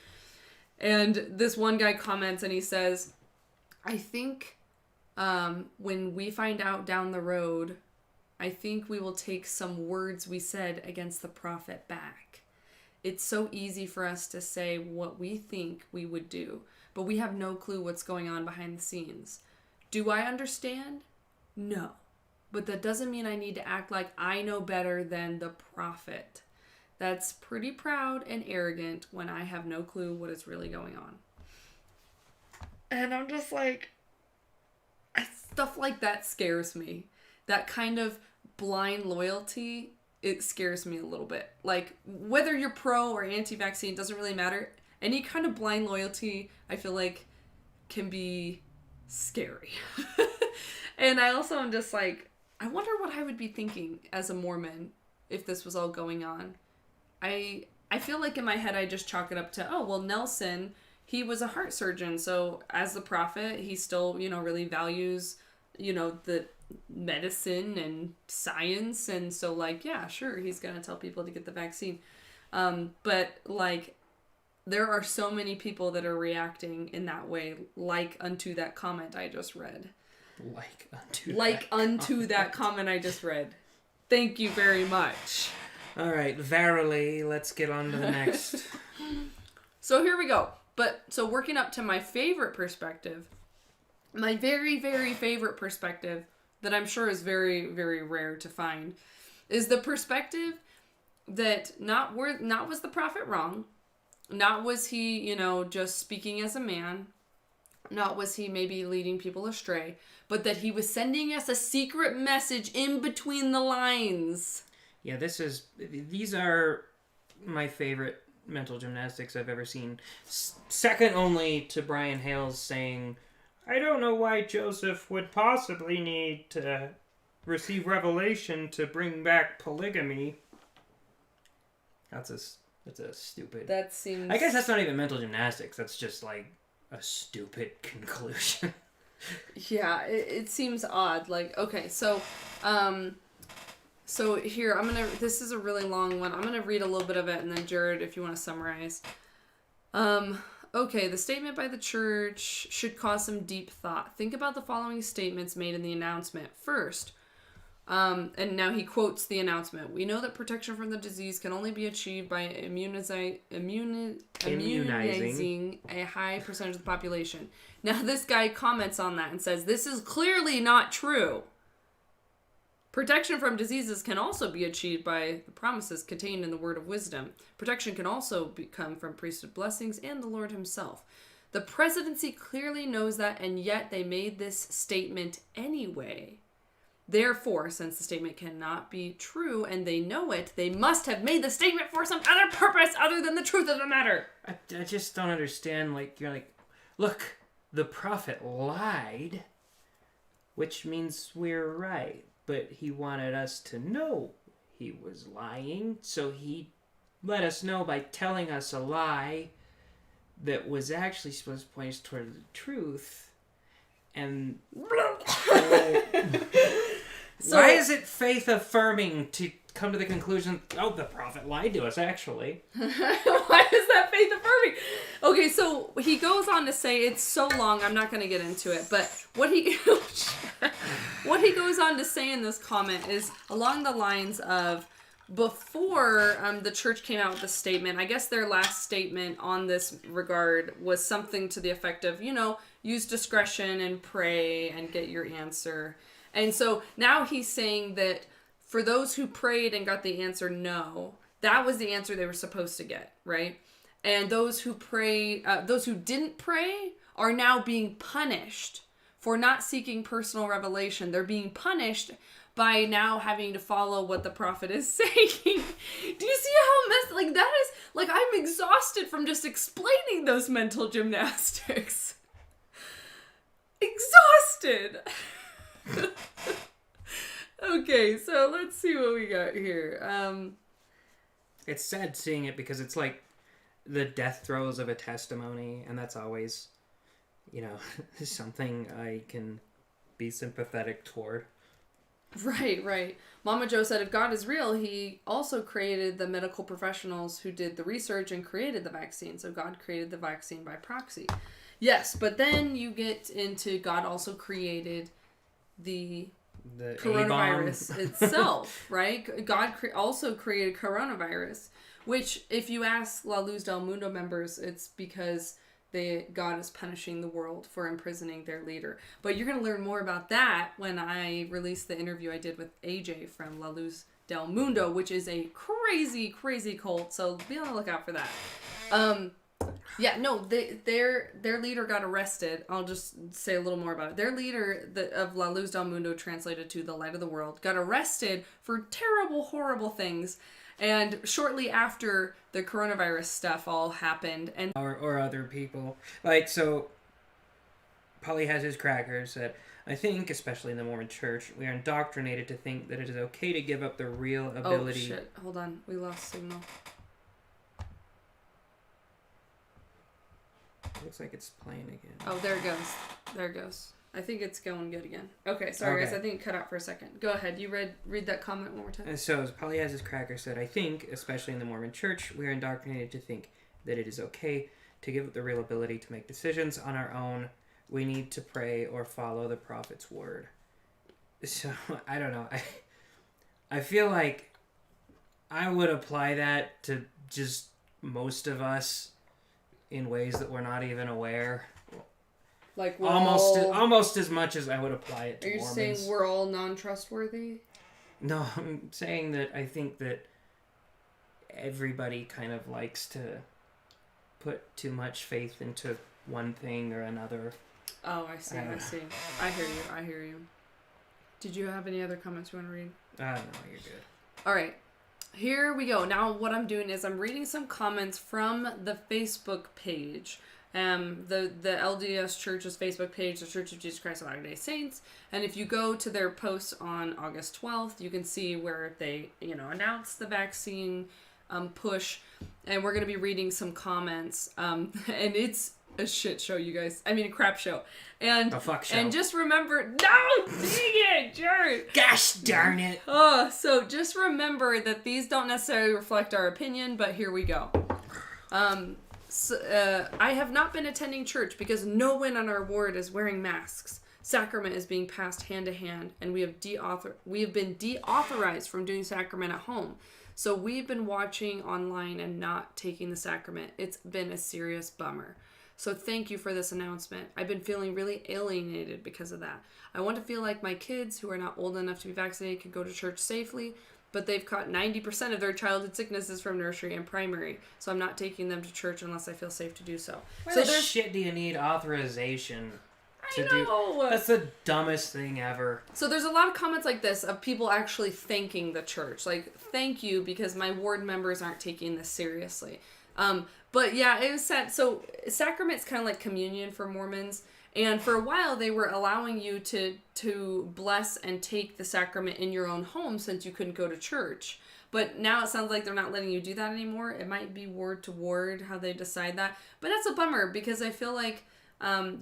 And this one guy comments and he says, I think when we find out down the road, I think we will take some words we said against the prophet back. It's so easy for us to say what we think we would do, but we have no clue what's going on behind the scenes. Do I understand? No, but that doesn't mean I need to act like I know better than the prophet. That's pretty proud and arrogant when I have no clue what is really going on. And I'm just like, stuff like that scares me. That kind of blind loyalty, it scares me a little bit. Like, whether you're pro or anti-vaccine, doesn't really matter. Any kind of blind loyalty, I feel like, can be scary. And I also am just like, I wonder what I would be thinking as a Mormon if this was all going on. I feel like in my head I just chalk it up to, oh, well, Nelson, he was a heart surgeon. So as the prophet, he still, you know, really values, you know, the medicine and science. And so, like, yeah, sure, he's going to tell people to get the vaccine. But, like, there are so many people that are reacting in that way, like unto that comment I just read. Like unto that comment I just read. Thank you very much. All right, verily, let's get on to the next. So here we go. But so working up to my favorite perspective, my very, very favorite perspective that I'm sure is very, very rare to find, is the perspective that not was the prophet wrong, not was he, you know, just speaking as a man, not was he maybe leading people astray, but that he was sending us a secret message in between the lines. Yeah, these are my favorite mental gymnastics I've ever seen. Second only to Brian Hales saying, I don't know why Joseph would possibly need to receive revelation to bring back polygamy. That's a stupid... That seems... I guess that's not even mental gymnastics. That's just like a stupid conclusion. Yeah, it seems odd. Like, okay, so here, this is a really long one. I'm going to read a little bit of it, and then Jared, if you want to summarize. Okay, the statement by the church should cause some deep thought. Think about the following statements made in the announcement. First, and now he quotes the announcement. We know that protection from the disease can only be achieved by immunizing a high percentage of the population. Now this guy comments on that and says, this is clearly not true. Protection from diseases can also be achieved by the promises contained in the word of wisdom. Protection can also come from priesthood blessings and the Lord himself. The presidency clearly knows that, and yet they made this statement anyway. Therefore, since the statement cannot be true and they know it, they must have made the statement for some other purpose other than the truth of the matter. I just don't understand. Like, you're like, look, the prophet lied, which means we're right. But he wanted us to know he was lying, so he let us know by telling us a lie that was actually supposed to point us toward the truth. And so, why is it faith affirming to come to the conclusion, oh, the prophet lied to us, actually? Why is that faith affirming? Okay, so he goes on to say, it's so long, I'm not going to get into it, but what he goes on to say in this comment is along the lines of, before the church came out with the statement, I guess their last statement on this regard was something to the effect of, use discretion and pray and get your answer. And so now he's saying that for those who prayed and got the answer no, that was the answer they were supposed to get, right? And those who didn't pray are now being punished for not seeking personal revelation. They're being punished by now having to follow what the prophet is saying. Do you see how that is? Like, I'm exhausted from just explaining those mental gymnastics. Exhausted. Okay, so let's see what we got here. It's sad seeing it because it's like the death throes of a testimony, and that's always, something I can be sympathetic toward. Right. Mama Jo said, if God is real, he also created the medical professionals who did the research and created the vaccine. So God created the vaccine by proxy. Yes, but then you get into God also created the coronavirus itself, right? God also created coronavirus, which if you ask La Luz del Mundo members, it's because God is punishing the world for imprisoning their leader. But you're going to learn more about that when I release the interview I did with AJ from La Luz del Mundo, which is a crazy, crazy cult. So be on the lookout for that. Their leader got arrested. I'll just say a little more about it. Their leader of La Luz del Mundo, translated to the light of the world, got arrested for terrible, horrible things. And shortly after the coronavirus stuff all happened, and or other people, like, so Polly has his crackers that I think, especially in the Mormon Church, we are indoctrinated to think that it is okay to give up the real ability. Oh shit! Hold on, we lost signal. Looks like it's playing again. Oh, there it goes. There it goes. I think it's going good again. Okay, sorry guys, I think it cut out for a second. Go ahead, you read that comment one more time. And so, as Polly has his cracker said, I think, especially in the Mormon Church, we are indoctrinated to think that it is okay to give up the real ability to make decisions on our own. We need to pray or follow the prophet's word. So, I don't know. I feel like I would apply that to just most of us in ways that we're not even aware. Like almost as much as I would apply it to Mormons. Are you saying we're all non-trustworthy? No, I'm saying that I think that everybody kind of likes to put too much faith into one thing or another. Oh, I see. I hear you. Did you have any other comments you want to read? No, you're good. All right. Here we go. Now what I'm doing is I'm reading some comments from the Facebook page. The LDS Church's Facebook page, the Church of Jesus Christ of Latter-day Saints. And if you go to their post on August 12th, you can see where they, announced the vaccine push. And we're going to be reading some comments. And it's a shit show, you guys. I mean, a crap show. And a fuck show. And just remember, no, dang it, Jared. Gosh darn it. So just remember that these don't necessarily reflect our opinion, but here we go. I have not been attending church because no one on our ward is wearing masks. Sacrament is being passed hand to hand, and we have been deauthorized from doing sacrament at home. So we've been watching online and not taking the sacrament. It's been a serious bummer. So thank you for this announcement. I've been feeling really alienated because of that. I want to feel like my kids who are not old enough to be vaccinated can go to church safely, but they've caught 90% of their childhood sicknesses from nursery and primary. So I'm not taking them to church unless I feel safe to do so. Why so the shit do you need authorization to I know. do? That's the dumbest thing ever. So there's a lot of comments like this of people actually thanking the church. Like, thank you because my ward members aren't taking this seriously. But yeah, it was sad. So sacrament's kind of like communion for Mormons. And for a while, they were allowing you to bless and take the sacrament in your own home since you couldn't go to church. But now it sounds like they're not letting you do that anymore. It might be word to word how they decide that. But that's a bummer because I feel like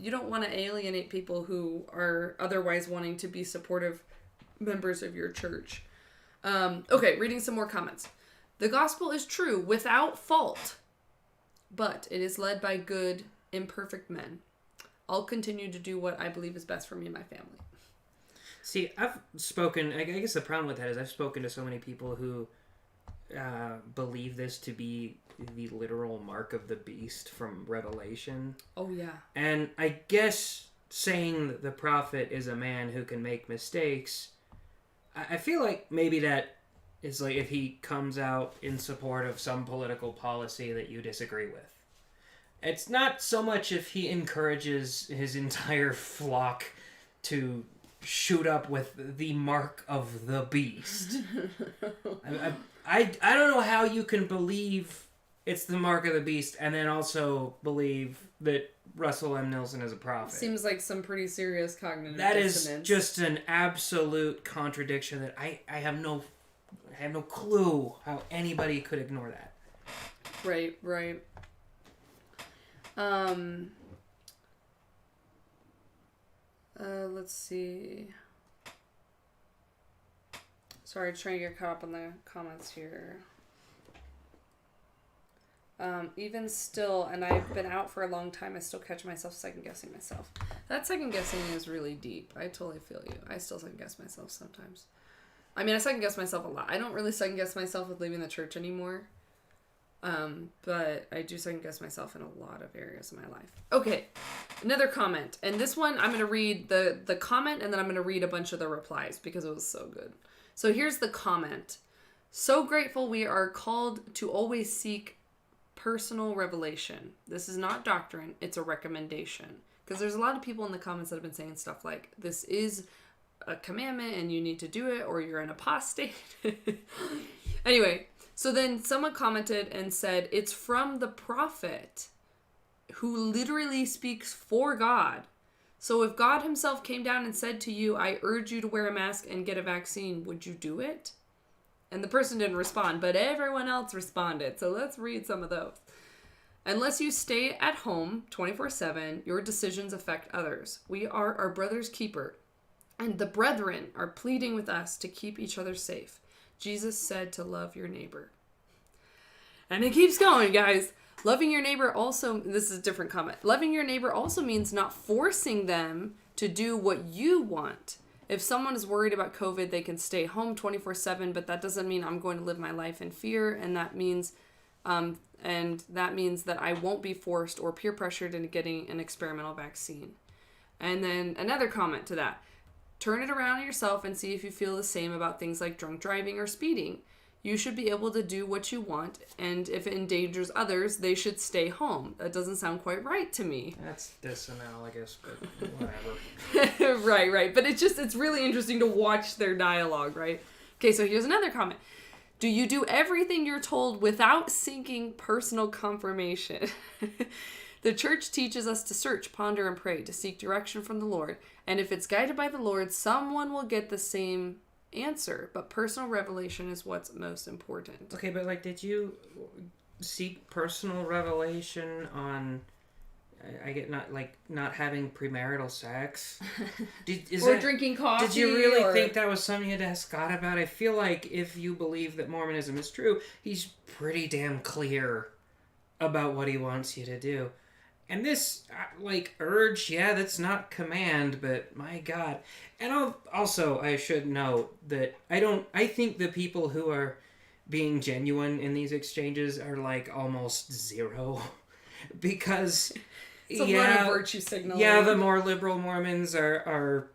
you don't want to alienate people who are otherwise wanting to be supportive members of your church. Okay, reading some more comments. The gospel is true without fault, but it is led by good, imperfect men. I'll continue to do what I believe is best for me and my family. See, I've spoken, I guess the problem with that is I've spoken to so many people who believe this to be the literal mark of the beast from Revelation. Oh, yeah. And I guess saying that the prophet is a man who can make mistakes, I feel like maybe that is like if he comes out in support of some political policy that you disagree with. It's not so much if he encourages his entire flock to shoot up with the mark of the beast. I don't know how you can believe it's the mark of the beast and then also believe that Russell M. Nelson is a prophet. Seems like some pretty serious cognitive that dissonance. Is just an absolute contradiction that I have no clue how anybody could ignore that. Right. Let's see. Sorry, trying to get caught up on the comments here. Even still, and I've been out for a long time, I still catch myself second-guessing myself. That second-guessing is really deep. I totally feel you. I still second-guess myself sometimes. I mean, I second-guess myself a lot. I don't really second-guess myself with leaving the church anymore. But I do second-guess myself in a lot of areas of my life. Okay, another comment. And this one, I'm going to read the comment, and then I'm going to read a bunch of the replies because it was so good. So here's the comment. So grateful we are called to always seek personal revelation. This is not doctrine, it's a recommendation. Because there's a lot of people in the comments that have been saying stuff like, this is a commandment and you need to do it or you're an apostate. Anyway, so then someone commented and said, it's from the prophet who literally speaks for God. So if God himself came down and said to you, I urge you to wear a mask and get a vaccine, would you do it? And the person didn't respond, but everyone else responded. So let's read some of those. Unless you stay at home 24/7, your decisions affect others. We are our brother's keeper, and the brethren are pleading with us to keep each other safe. Jesus said to love your neighbor. And it keeps going, guys. Loving your neighbor also, this is a different comment. Loving your neighbor also means not forcing them to do what you want. If someone is worried about COVID, they can stay home 24/7, but that doesn't mean I'm going to live my life in fear, and that means that I won't be forced or peer pressured into getting an experimental vaccine. And then another comment to that. Turn it around on yourself and see if you feel the same about things like drunk driving or speeding. You should be able to do what you want, and if it endangers others, they should stay home. That doesn't sound quite right to me. That's analogous, but whatever. Right. But it's really interesting to watch their dialogue, right? Okay, so here's another comment. Do you do everything you're told without seeking personal confirmation? The church teaches us to search, ponder, and pray, to seek direction from the Lord. And if it's guided by the Lord, someone will get the same answer. But personal revelation is what's most important. Okay, but did you seek personal revelation on? I get not having premarital sex. Drinking coffee. Did you really think that was something you had to ask God about? I feel like if you believe that Mormonism is true, he's pretty damn clear about what he wants you to do. And this, urge, yeah, that's not command, but my God. And I should note that I think the people who are being genuine in these exchanges are almost zero. Because It's a lot of virtue signaling. Yeah, the more liberal Mormons are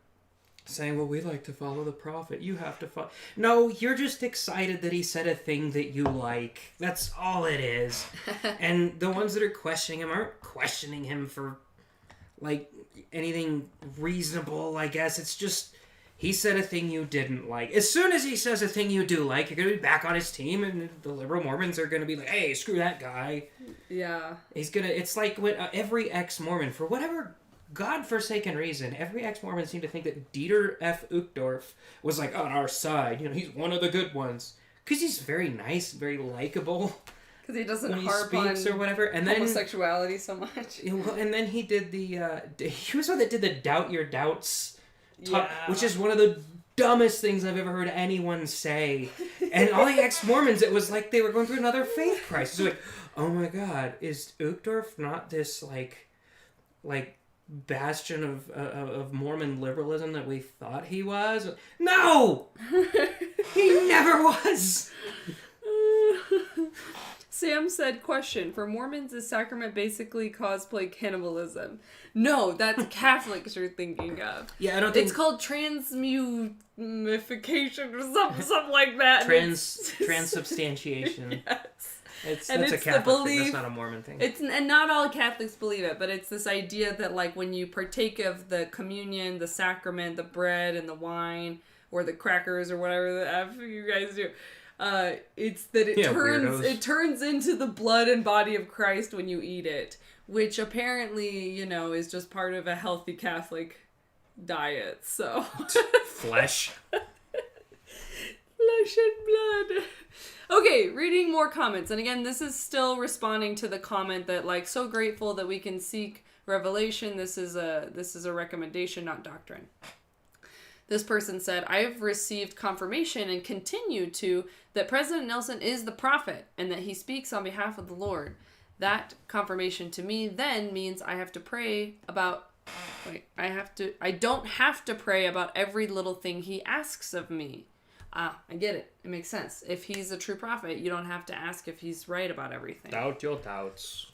saying, well, we like to follow the prophet. You have to follow. No, you're just excited that he said a thing that you like. That's all it is. And the ones that are questioning him aren't questioning him for, like, anything reasonable, I guess. It's just, he said a thing you didn't like. As soon as he says a thing you do like, you're going to be back on his team, and the liberal Mormons are going to be like, hey, screw that guy. Yeah. It's like when every ex-Mormon, for whatever godforsaken reason, every ex-Mormon seemed to think that Dieter F. Uchtdorf was, like, on our side. You know, he's one of the good ones. Because he's very nice, very likable. Because he doesn't when harp he speaks on or whatever. And homosexuality so much. Well, and then he did he was the one that did the Doubt Your Doubts talk, Yeah. which is one of the dumbest things I've ever heard anyone say. And all the ex-Mormons, it was like they were going through another faith crisis. Like, oh my God, is Uchtdorf not this, like bastion of Mormon liberalism that we thought he was? No! He never was! Sam said, question, for Mormons, is sacrament basically cosplay cannibalism? No, that's Catholics you're thinking of. Yeah, I don't think... It's called transmutification or something like that. Transubstantiation. Yes. That's And a it's the Catholic thing. belief- That's not a Mormon thing. And not all Catholics believe it, but it's this idea that, like, when you partake of the communion, the sacrament, the bread and the wine, or the crackers or whatever the F you guys do, it's that it turns into the blood and body of Christ when you eat it, which apparently, you know, is just part of a healthy Catholic diet. So Flesh. Flesh and blood. Okay, reading more comments. And again, this is still responding to the comment that, like, so grateful that we can seek revelation. This is a recommendation, not doctrine. This person said, I have received confirmation and continue to that President Nelson is the prophet and that he speaks on behalf of the Lord. That confirmation to me then means I have to pray about I don't have to pray about every little thing he asks of me. Ah, I get it. It makes sense. If he's a true prophet, you don't have to ask if he's right about everything. Doubt your doubts.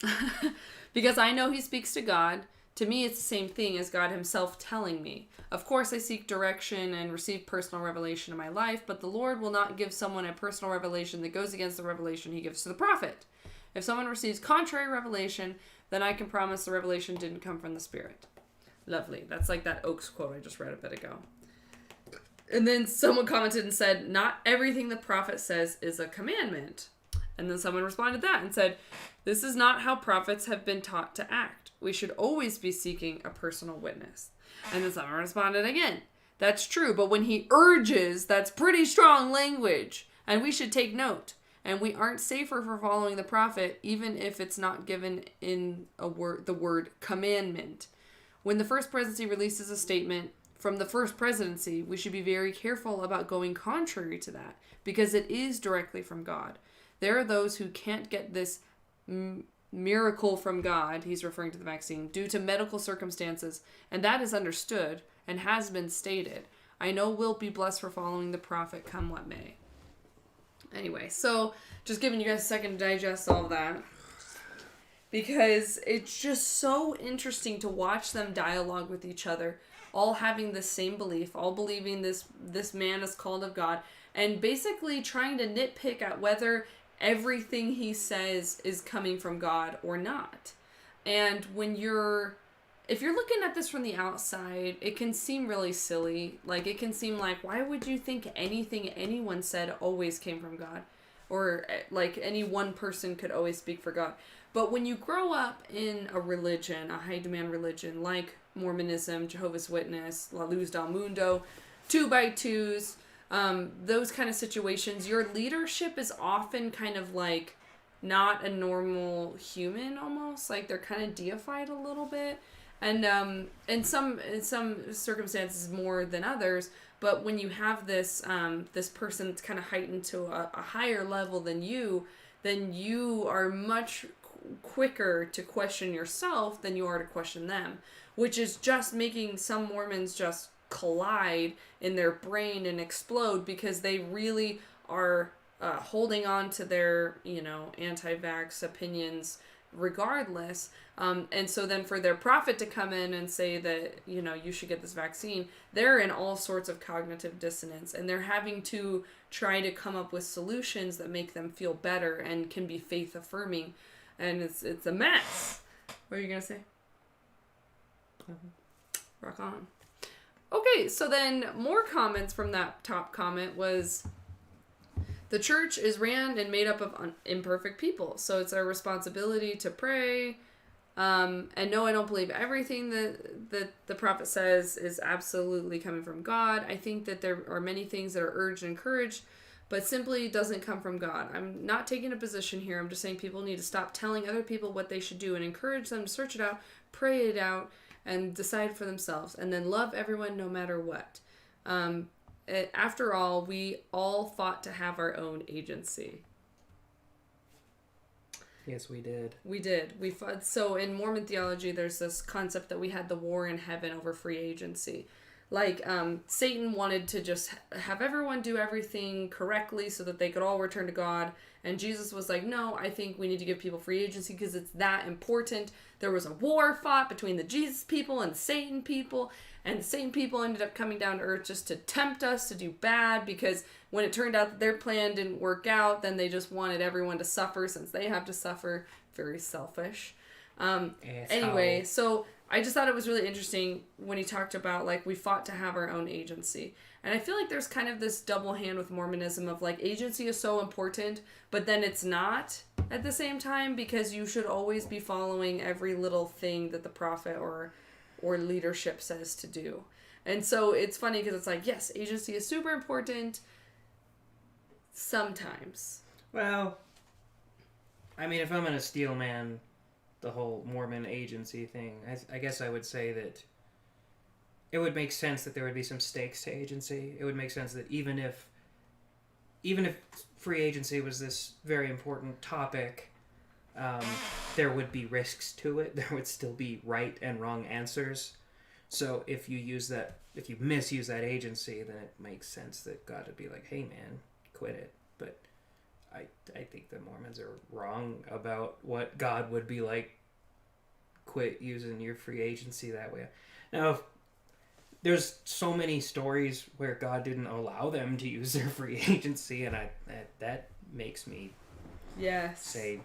Because I know he speaks to God. To me, it's the same thing as God himself telling me. Of course, I seek direction and receive personal revelation in my life, but the Lord will not give someone a personal revelation that goes against the revelation he gives to the prophet. If someone receives contrary revelation, then I can promise the revelation didn't come from the Spirit. Lovely. That's like that Oaks quote I just read a bit ago. And then someone commented and said, not everything the prophet says is a commandment. And then someone responded to that and said, this is not how prophets have been taught to act. We should always be seeking a personal witness. And then someone responded again, that's true, but when he urges, that's pretty strong language. And we should take note. And we aren't safer for following the prophet, even if it's not given in the word commandment. When the First Presidency releases a statement from the First Presidency, we should be very careful about going contrary to that, because it is directly from God. There are those who can't get this miracle from God, he's referring to the vaccine, due to medical circumstances, and that is understood and has been stated. I know we'll be blessed for following the prophet, come what may. Anyway, so just giving you guys a second to digest all of that, because it's just so interesting to watch them dialogue with each other, all having the same belief, all believing this man is called of God, and basically trying to nitpick at whether everything he says is coming from God or not. And if you're looking at this from the outside, it can seem really silly. Like, it can seem like, why would you think anything anyone said always came from God? Or, like, any one person could always speak for God. But when you grow up in a religion, a high-demand religion, like Mormonism, Jehovah's Witness, La Luz del Mundo, 2x2s, those kind of situations, your leadership is often kind of like not a normal human almost. Like, they're kind of deified a little bit. And in some circumstances more than others, but when you have this person that's kind of heightened to a higher level than you, then you are much quicker to question yourself than you are to question them, which is just making some Mormons just collide in their brain and explode, because they really are holding on to their, anti-vax opinions regardless. And so then for their prophet to come in and say that, you should get this vaccine, they're in all sorts of cognitive dissonance, and they're having to try to come up with solutions that make them feel better and can be faith affirming. And it's a mess. What are you going to say? Rock on. Okay, so then more comments from that top comment was, the church is ran and made up of imperfect people, so it's our responsibility to pray. And no, I don't believe everything that the prophet says is absolutely coming from God. I think that there are many things that are urged and encouraged, but simply doesn't come from God. I'm not taking a position here. I'm just saying people need to stop telling other people what they should do and encourage them to search it out, pray it out, and decide for themselves, and then love everyone no matter what. After all, we all fought to have our own agency. Yes, we did. We did. We fought. So in Mormon theology, there's this concept that we had the war in heaven over free agency. Like, Satan wanted to just have everyone do everything correctly so that they could all return to God. And Jesus was like, no, I think we need to give people free agency because it's that important. There was a war fought between the Jesus people and the Satan people. And the Satan people ended up coming down to earth just to tempt us to do bad, because when it turned out that their plan didn't work out, then they just wanted everyone to suffer since they have to suffer. Very selfish. Anyway, so I just thought it was really interesting when he talked about, like, we fought to have our own agency. And I feel like there's kind of this double hand with Mormonism of, like, agency is so important, but then it's not at the same time, because you should always be following every little thing that the prophet or leadership says to do. And so it's funny because it's like, yes, agency is super important sometimes. Well, I mean, if I'm going to steel man the whole Mormon agency thing, I guess I would say that it would make sense that there would be some stakes to agency. It would make sense that even if free agency was this very important topic, there would be risks to it. There would still be right and wrong answers. So if you misuse that agency, then it makes sense that God would be like, hey man, quit it. But I think the Mormons are wrong about what God would be like, quit using your free agency that way. Now, there's so many stories where God didn't allow them to use their free agency, and that makes me say,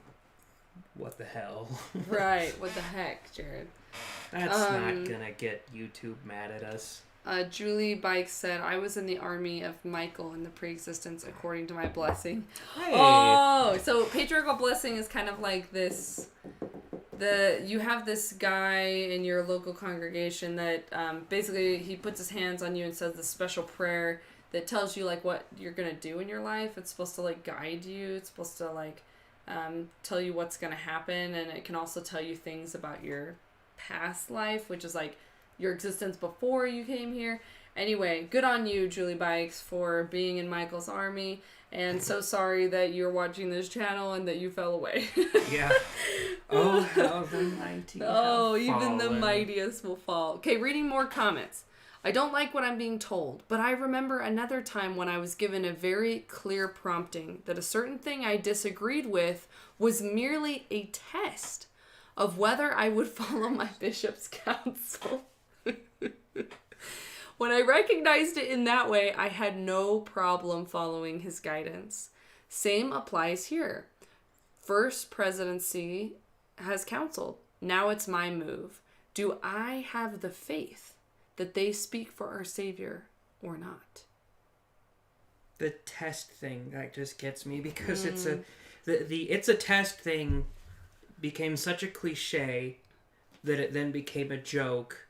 what the hell? Right, what the heck, Jared? That's not gonna get YouTube mad at us. Julie Bike said, I was in the army of Michael in the pre-existence according to my blessing. Hey. Oh, so Patriarchal Blessing is kind of like this, you have this guy in your local congregation that basically he puts his hands on you and says this special prayer that tells you like what you're going to do in your life. It's supposed to like guide you. It's supposed to like tell you what's going to happen. And it can also tell you things about your past life, which is like your existence before you came here. Anyway, good on you, Julie Bikes, for being in Michael's army. And so sorry that you're watching this channel and that you fell away. Yeah. Oh, how the mighty have fallen. Even the mightiest will fall. Okay, reading more comments. I don't like what I'm being told, but I remember another time when I was given a very clear prompting that a certain thing I disagreed with was merely a test of whether I would follow my bishop's counsel. When I recognized it in that way, I had no problem following his guidance. Same applies here. First presidency has counseled. Now it's my move. Do I have the faith that they speak for our Savior or not? The test thing, that just gets me because it's a test thing became such a cliche that it then became a joke.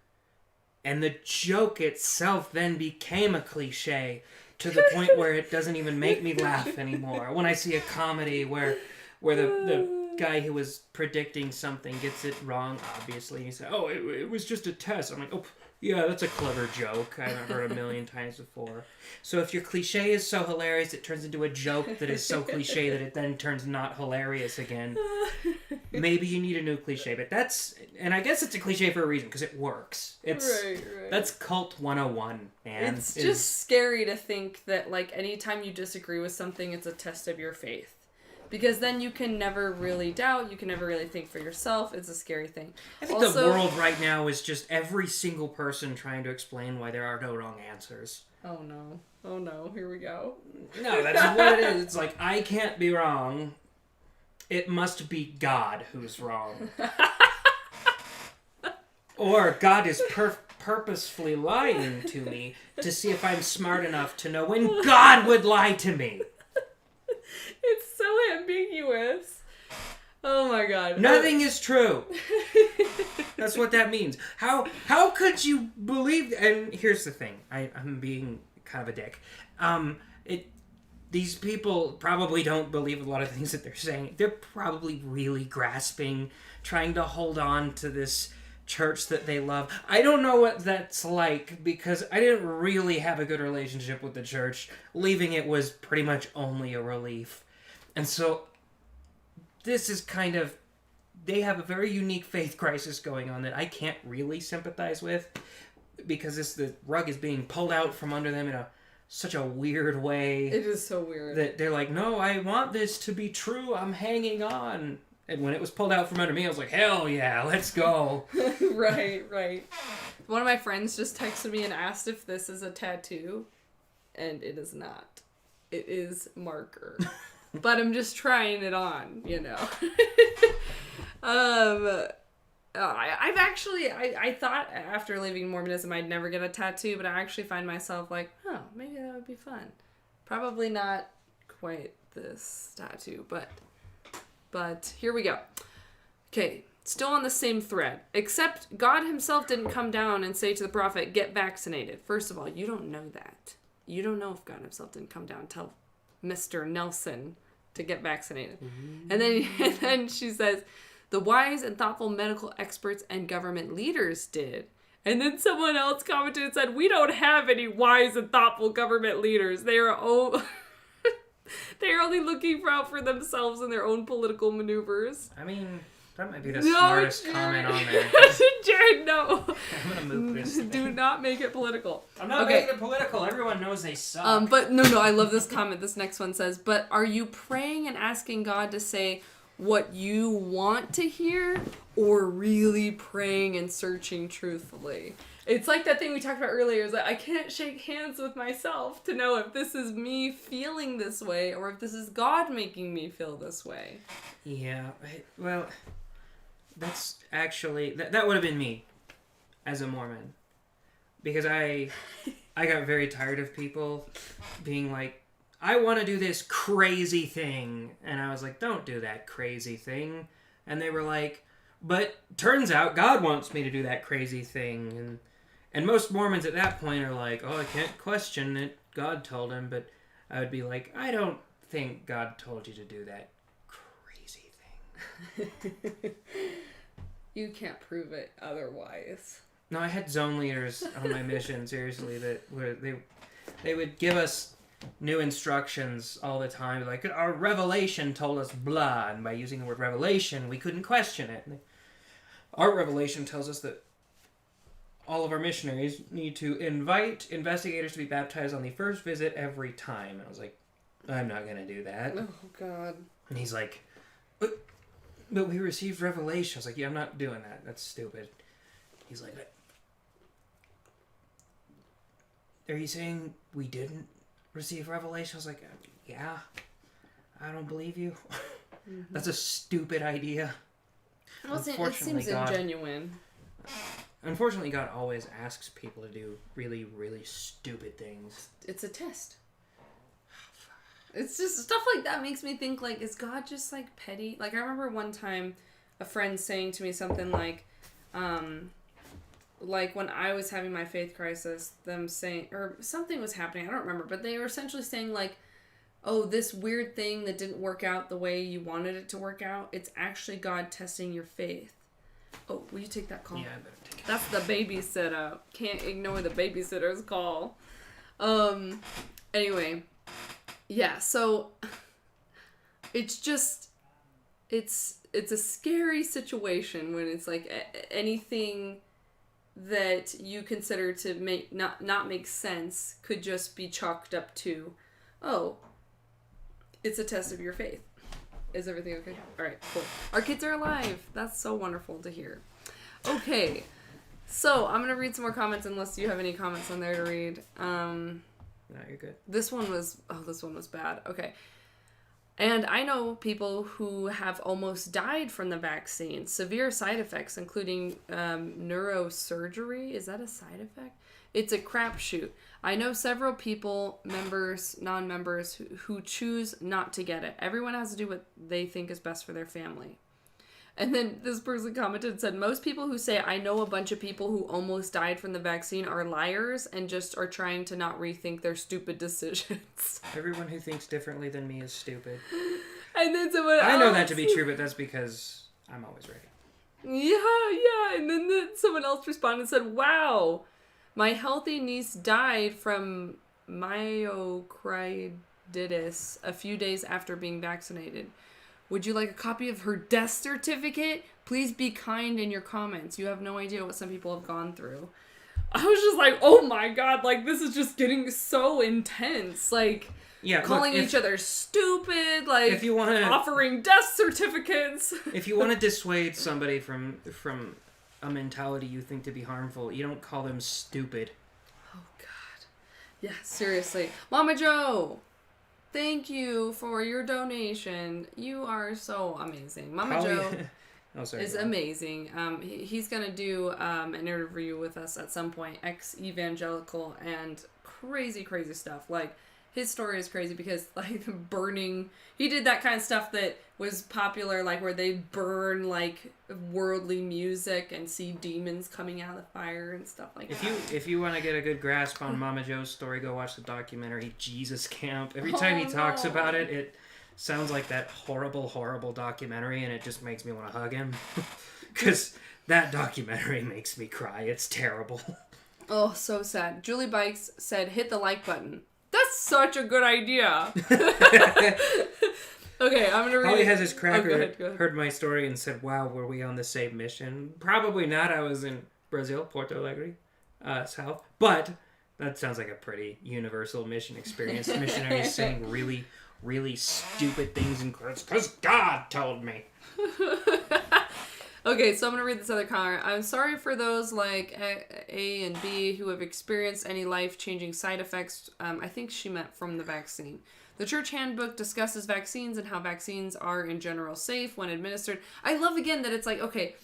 And the joke itself then became a cliche to the point where it doesn't even make me laugh anymore. When I see a comedy where the guy who was predicting something gets it wrong, obviously, and he said, oh, it was just a test. I'm like, oh, yeah, that's a clever joke I haven't heard a million times before. So if your cliche is so hilarious, it turns into a joke that is so cliche that it then turns not hilarious again. Maybe you need a new cliche, but and I guess it's a cliche for a reason, because it works. Right. That's cult 101, man. It's just scary to think that, like, anytime you disagree with something, it's a test of your faith. Because then you can never really doubt, you can never really think for yourself. It's a scary thing. I think the world right now is just every single person trying to explain why there are no wrong answers. Oh no. Oh no, here we go. No, that's what it is. It's like, I can't be wrong. It must be God who's wrong. Or God is purposefully lying to me to see if I'm smart enough to know when God would lie to me. It's so ambiguous. Oh my god. Nothing is true. That's what that means. How could you believe... And here's the thing. I'm being kind of a dick. These people probably don't believe a lot of things that they're saying. They're probably really grasping, trying to hold on to this church that they love. I don't know what that's like because I didn't really have a good relationship with the church. Leaving it was pretty much only a relief. And so this is kind of... They have a very unique faith crisis going on that I can't really sympathize with because the rug is being pulled out from under them in such a weird way. It is so weird. That they're like, no, I want this to be true. I'm hanging on. And when it was pulled out from under me, I was like, hell yeah, let's go. Right. One of my friends just texted me and asked if this is a tattoo. And it is not. It is marker. But I'm just trying it on, you know. I thought after leaving Mormonism I'd never get a tattoo, but I actually find myself like, oh, maybe that would be fun. Probably not quite this tattoo, but here we go. Okay, still on the same thread. Except God himself didn't come down and say to the prophet, get vaccinated. First of all, you don't know that. You don't know if God himself didn't come down and tell Mr. Nelson to get vaccinated. Mm-hmm. And then she says, the wise and thoughtful medical experts and government leaders did. And then someone else commented and said, we don't have any wise and thoughtful government leaders. They are they're only looking out for themselves and their own political maneuvers. I mean, that might be the smartest comment on there. Jared, no. I'm going to move this thing. Do not make it political. I'm not making it political. Everyone knows they suck. But no, I love this comment. This next one says, but are you praying and asking God to say what you want to hear or really praying and searching truthfully? It's like that thing we talked about earlier, is that I can't shake hands with myself to know if this is me feeling this way or if this is God making me feel this way. Yeah, well, that's actually, that would have been me as a Mormon. Because I got very tired of people being like, I want to do this crazy thing. And I was like, don't do that crazy thing. And they were like, but turns out God wants me to do that crazy thing. And most Mormons at that point are like, oh, I can't question it. God told him. But I would be like, I don't think God told you to do that crazy thing. You can't prove it otherwise. No, I had zone leaders on my mission, seriously, that were they would give us new instructions all the time. Like, our revelation told us blah. And by using the word revelation, we couldn't question it. Our revelation tells us that all of our missionaries need to invite investigators to be baptized on the first visit every time. And I was like, I'm not going to do that. Oh, God. And he's like, but we received revelation. I was like, yeah, I'm not doing that. That's stupid. He's like, are you saying we didn't receive revelation? I was like, yeah, I don't believe you. Mm-hmm. That's a stupid idea. Well, it seems ingenuine. Unfortunately, God always asks people to do really, really stupid things. It's a test. It's just stuff like that makes me think, like, is God just, like, petty? Like, I remember one time a friend saying to me something like when I was having my faith crisis, them saying, or something was happening, I don't remember, but they were essentially saying, like, oh, this weird thing that didn't work out the way you wanted it to work out, it's actually God testing your faith. Oh, will you take that call? Yeah, I better take it. That's the babysitter. Can't ignore the babysitter's call. Anyway. Yeah, so it's just, it's a scary situation when it's like anything that you consider to make not make sense could just be chalked up to, oh, it's a test of your faith. Is everything okay? All right, cool. Our kids are alive. That's so wonderful to hear. Okay, so I'm gonna read some more comments unless you have any comments on there to read. No, you're good. This one was bad. Okay. And I know people who have almost died from the vaccine. Severe side effects, including neurosurgery. Is that a side effect? It's a crapshoot. I know several people, members, non-members, who choose not to get it. Everyone has to do what they think is best for their family. And then this person commented and said, most people who say, I know a bunch of people who almost died from the vaccine are liars and just are trying to not rethink their stupid decisions. Everyone who thinks differently than me is stupid. And then someone I know that to be true, but that's because I'm always right. Yeah. And then someone else responded and said, wow, my healthy niece died from myocarditis a few days after being vaccinated. Would you like a copy of her death certificate? Please be kind in your comments. You have no idea what some people have gone through. I was just like, oh my god, like, this is just getting so intense. Like, calling each other stupid, like, if you wanna, offering death certificates. If you want to dissuade somebody from a mentality you think to be harmful, you don't call them stupid. Oh god. Yeah, seriously. Mama Joe! Thank you for your donation. You are so amazing. Mama Joe is amazing. He's going to do an interview with us at some point. Ex-evangelical and crazy, crazy stuff. Like, his story is crazy because, like, burning... He did that kind of stuff that was popular, like, where they burn, like, worldly music and see demons coming out of the fire and stuff like that. If you want to get a good grasp on Mama Joe's story, go watch the documentary Jesus Camp. Every time he talks about it, it sounds like that horrible, horrible documentary, and it just makes me want to hug him. Because that documentary makes me cry. It's terrible. Oh, so sad. Julie Bikes said, hit the like button. That's such a good idea. Okay, I'm gonna read. Holly has his cracker. Go ahead. Heard my story and said, "Wow, were we on the same mission?" Probably not. I was in Brazil, Porto Alegre, south. But that sounds like a pretty universal mission experience. Missionaries saying really, really stupid things in quotes because God told me. Okay, so I'm going to read this other comment. I'm sorry for those like A and B who have experienced any life-changing side effects. I think she meant from the vaccine. The church handbook discusses vaccines and how vaccines are in general safe when administered. I love again that it's like, okay,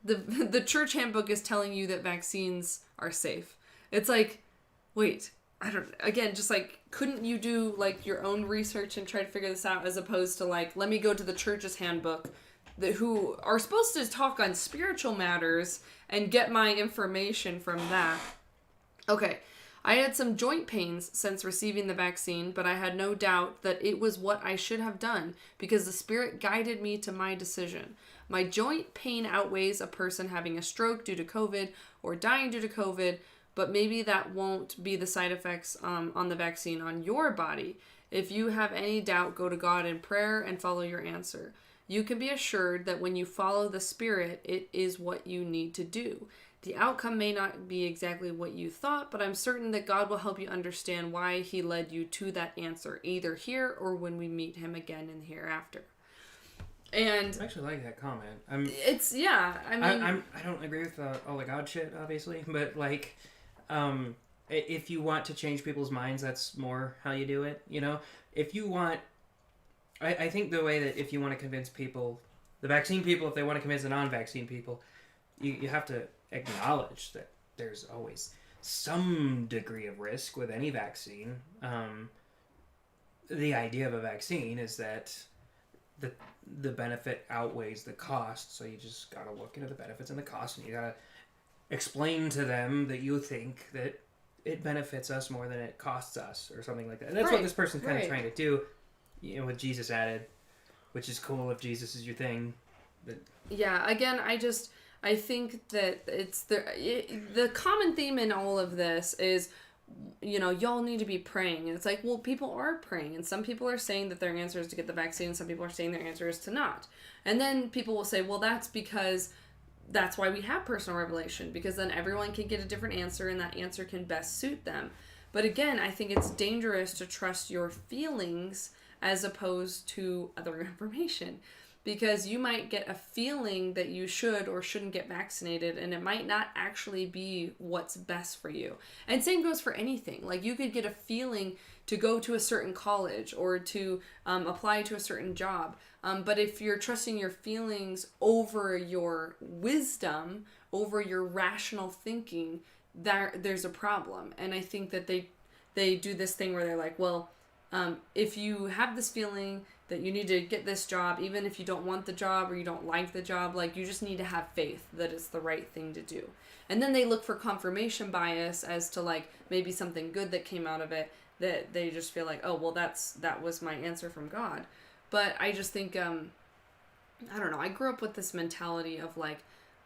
the church handbook is telling you that vaccines are safe. It's like, wait, just like, couldn't you do like your own research and try to figure this out as opposed to like, let me go to the church's handbook who are supposed to talk on spiritual matters and get my information from that. Okay, I had some joint pains since receiving the vaccine, but I had no doubt that it was what I should have done because the Spirit guided me to my decision. My joint pain outweighs a person having a stroke due to COVID or dying due to COVID, but maybe that won't be the side effects on the vaccine on your body. If you have any doubt, go to God in prayer and follow your answer. You can be assured that when you follow the Spirit, it is what you need to do. The outcome may not be exactly what you thought, but I'm certain that God will help you understand why He led you to that answer, either here or when we meet Him again in the hereafter. And I actually like that comment. I don't agree with all the God shit, obviously, but like, if you want to change people's minds, that's more how you do it. You know, if you want. I think the way that if you want to convince people, the vaccine people, if they want to convince the non-vaccine people, you have to acknowledge that there's always some degree of risk with any vaccine. The idea of a vaccine is that the benefit outweighs the cost, so you just gotta look into the benefits and the cost, and you gotta explain to them that you think that it benefits us more than it costs us, or something like that. And that's what this person's kind of trying to do. You know, with Jesus added, which is cool if Jesus is your thing. But yeah, again, I think that it's the common theme in all of this is, you know, y'all need to be praying. And it's like, well, people are praying. And some people are saying that their answer is to get the vaccine. And some people are saying their answer is to not. And then people will say, well, that's because that's why we have personal revelation. Because then everyone can get a different answer and that answer can best suit them. But again, I think it's dangerous to trust your feelings as opposed to other information. Because you might get a feeling that you should or shouldn't get vaccinated, and it might not actually be what's best for you. And same goes for anything. Like, you could get a feeling to go to a certain college or to apply to a certain job. But if you're trusting your feelings over your wisdom, over your rational thinking, there's a problem. And I think that they do this thing where they're like, well, if you have this feeling that you need to get this job, even if you don't want the job or you don't like the job, like, you just need to have faith that it's the right thing to do. And then they look for confirmation bias as to, like, maybe something good that came out of it, that they just feel like, oh, well, that was my answer from God. But I just think, I don't know, I grew up with this mentality of, like,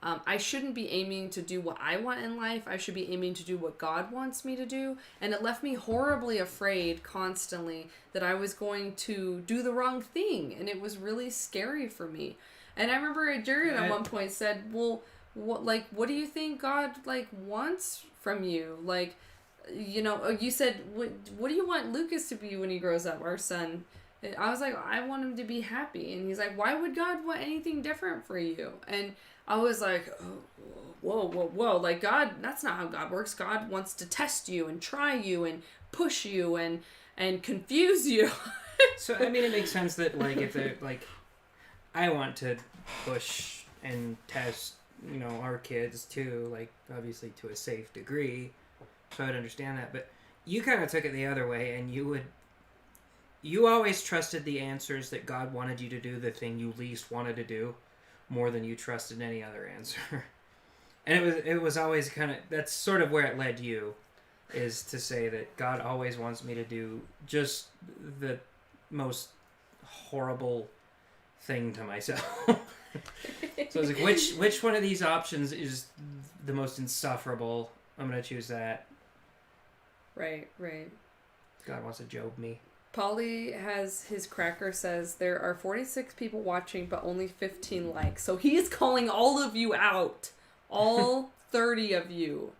I shouldn't be aiming to do what I want in life. I should be aiming to do what God wants me to do. And it left me horribly afraid constantly that I was going to do the wrong thing. And it was really scary for me. And I remember Jared at one point said, well, what do you think God, like, wants from you? Like, you know, you said, what do you want Lucas to be when he grows up, our son? I was like, I want him to be happy. And he's like, why would God want anything different for you? And I was like, oh, whoa. Like, God, that's not how God works. God wants to test you and try you and push you and confuse you. So, I mean, it makes sense that, like, if they're, like, I want to push and test, you know, our kids too, like, obviously to a safe degree. So I'd understand that. But you kind of took it the other way, and you always trusted the answers that God wanted you to do, the thing you least wanted to do, more than you trusted any other answer. And it was always kind of, that's sort of where it led you, is to say that God always wants me to do just the most horrible thing to myself. So I was like, which one of these options is the most insufferable? I'm going to choose that. Right. God wants to Job me. Polly has his cracker says there are 46 people watching but only 15 likes. So he's calling all of you out. All 30 of you.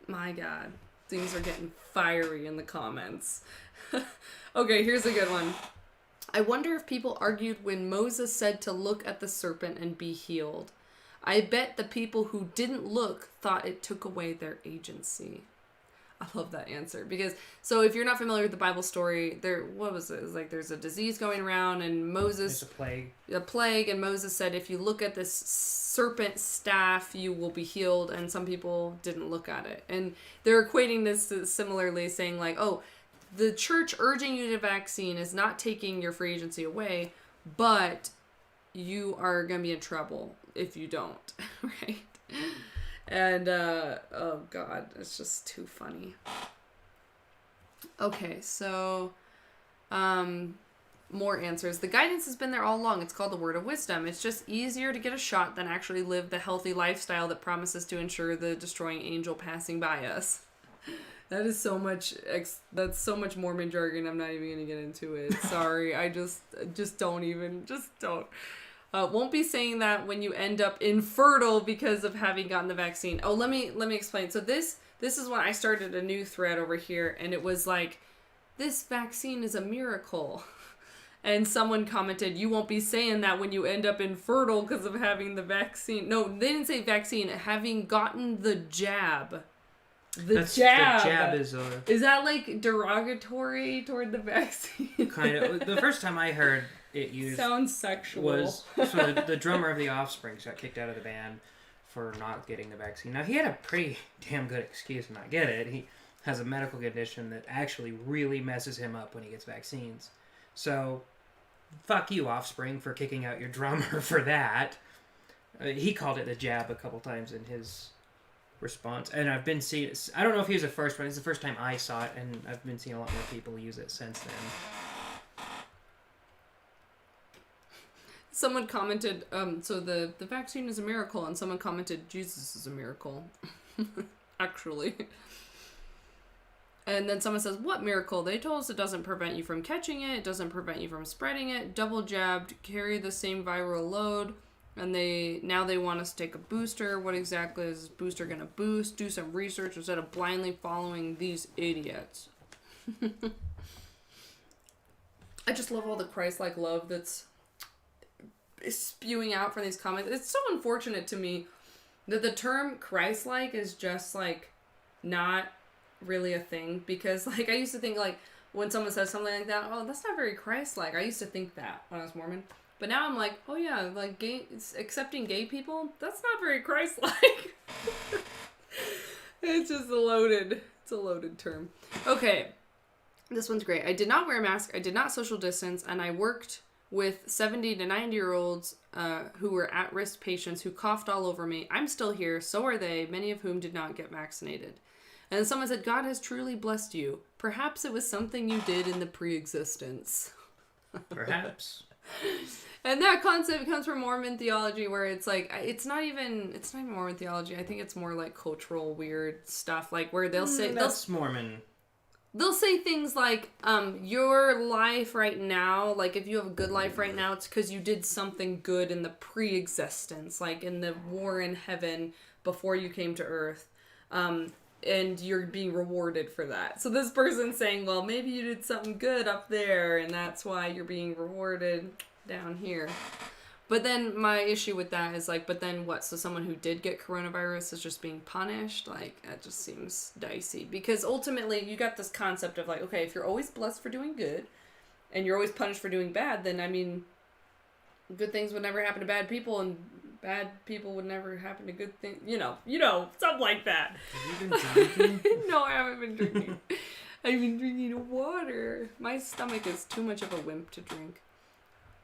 My God. Things are getting fiery in the comments. Okay, here's a good one. I wonder if people argued when Moses said to look at the serpent and be healed. I bet the people who didn't look thought it took away their agency. I love that answer because, so if you're not familiar with the Bible story, what was it? It was like there's a disease going around and Moses... It's a plague, and Moses said, if you look at this serpent staff, you will be healed, and some people didn't look at it. And they're equating this to similarly saying like, oh, the church urging you to vaccine is not taking your free agency away, but you are going to be in trouble if you don't, right? And, oh God, it's just too funny. Okay, so, more answers. The guidance has been there all along. It's called the word of wisdom. It's just easier to get a shot than actually live the healthy lifestyle that promises to ensure the destroying angel passing by us. That is so much, that's so much Mormon jargon. I'm not even going to get into it. Sorry. I just don't. Won't be saying that when you end up infertile because of having gotten the vaccine. Oh, let me explain. So this is when I started a new thread over here, and it was like, this vaccine is a miracle. And someone commented, you won't be saying that when you end up infertile because of having the vaccine. No, they didn't say vaccine. Having gotten the jab. The jab is Is that like derogatory toward the vaccine? Kind of. The first time I heard it used sounds sexual. Was so the drummer of the Offspring got kicked out of the band for not getting the vaccine. Now he had a pretty damn good excuse to not get it. He has a medical condition that actually really messes him up when he gets vaccines. So fuck you, Offspring, for kicking out your drummer for that. He called it the jab a couple times in his response, and I've been seeing, I don't know if he was the first one, it's the first time I saw it, and I've been seeing a lot more people use it since then. Someone commented, so the vaccine is a miracle, and someone commented, Jesus is a miracle. Actually. And then someone says, what miracle? They told us it doesn't prevent you from catching it, it doesn't prevent you from spreading it, double jabbed, carry the same viral load. And now they want us to take a booster. What exactly is this booster going to boost? Do some research instead of blindly following these idiots. I just love all the Christ-like love that's spewing out from these comments. It's so unfortunate to me that the term Christ-like is just, like, not really a thing. Because, like, I used to think, like, when someone says something like that, oh, that's not very Christ-like. I used to think that when I was Mormon. But now I'm like, oh yeah, like, accepting gay people, that's not very Christ-like. It's just it's a loaded term. Okay, this one's great. I did not wear a mask, I did not social distance, and I worked with 70 to 90-year-olds who were at-risk patients who coughed all over me. I'm still here, so are they, many of whom did not get vaccinated. And then someone said, God has truly blessed you. Perhaps it was something you did in the pre-existence. Perhaps. And that concept comes from Mormon theology, where it's like, it's not even Mormon theology. I think it's more like cultural weird stuff, like where they'll say... That's Mormon. They'll say things like, your life right now, like if you have a good life right now, it's because you did something good in the pre-existence, like in the war in heaven before you came to earth. And you're being rewarded for that. So this person's saying, well, maybe you did something good up there, and that's why you're being rewarded down here. But then my issue with that is like, but then what? So someone who did get coronavirus is just being punished? Like, that just seems dicey. Because ultimately, you got this concept of like, okay, if you're always blessed for doing good, and you're always punished for doing bad, then, I mean, good things would never happen to bad people, and bad people would never happen to good things. You know, something like that. Have you been drinking? No, I haven't been drinking. I've been drinking water. My stomach is too much of a wimp to drink.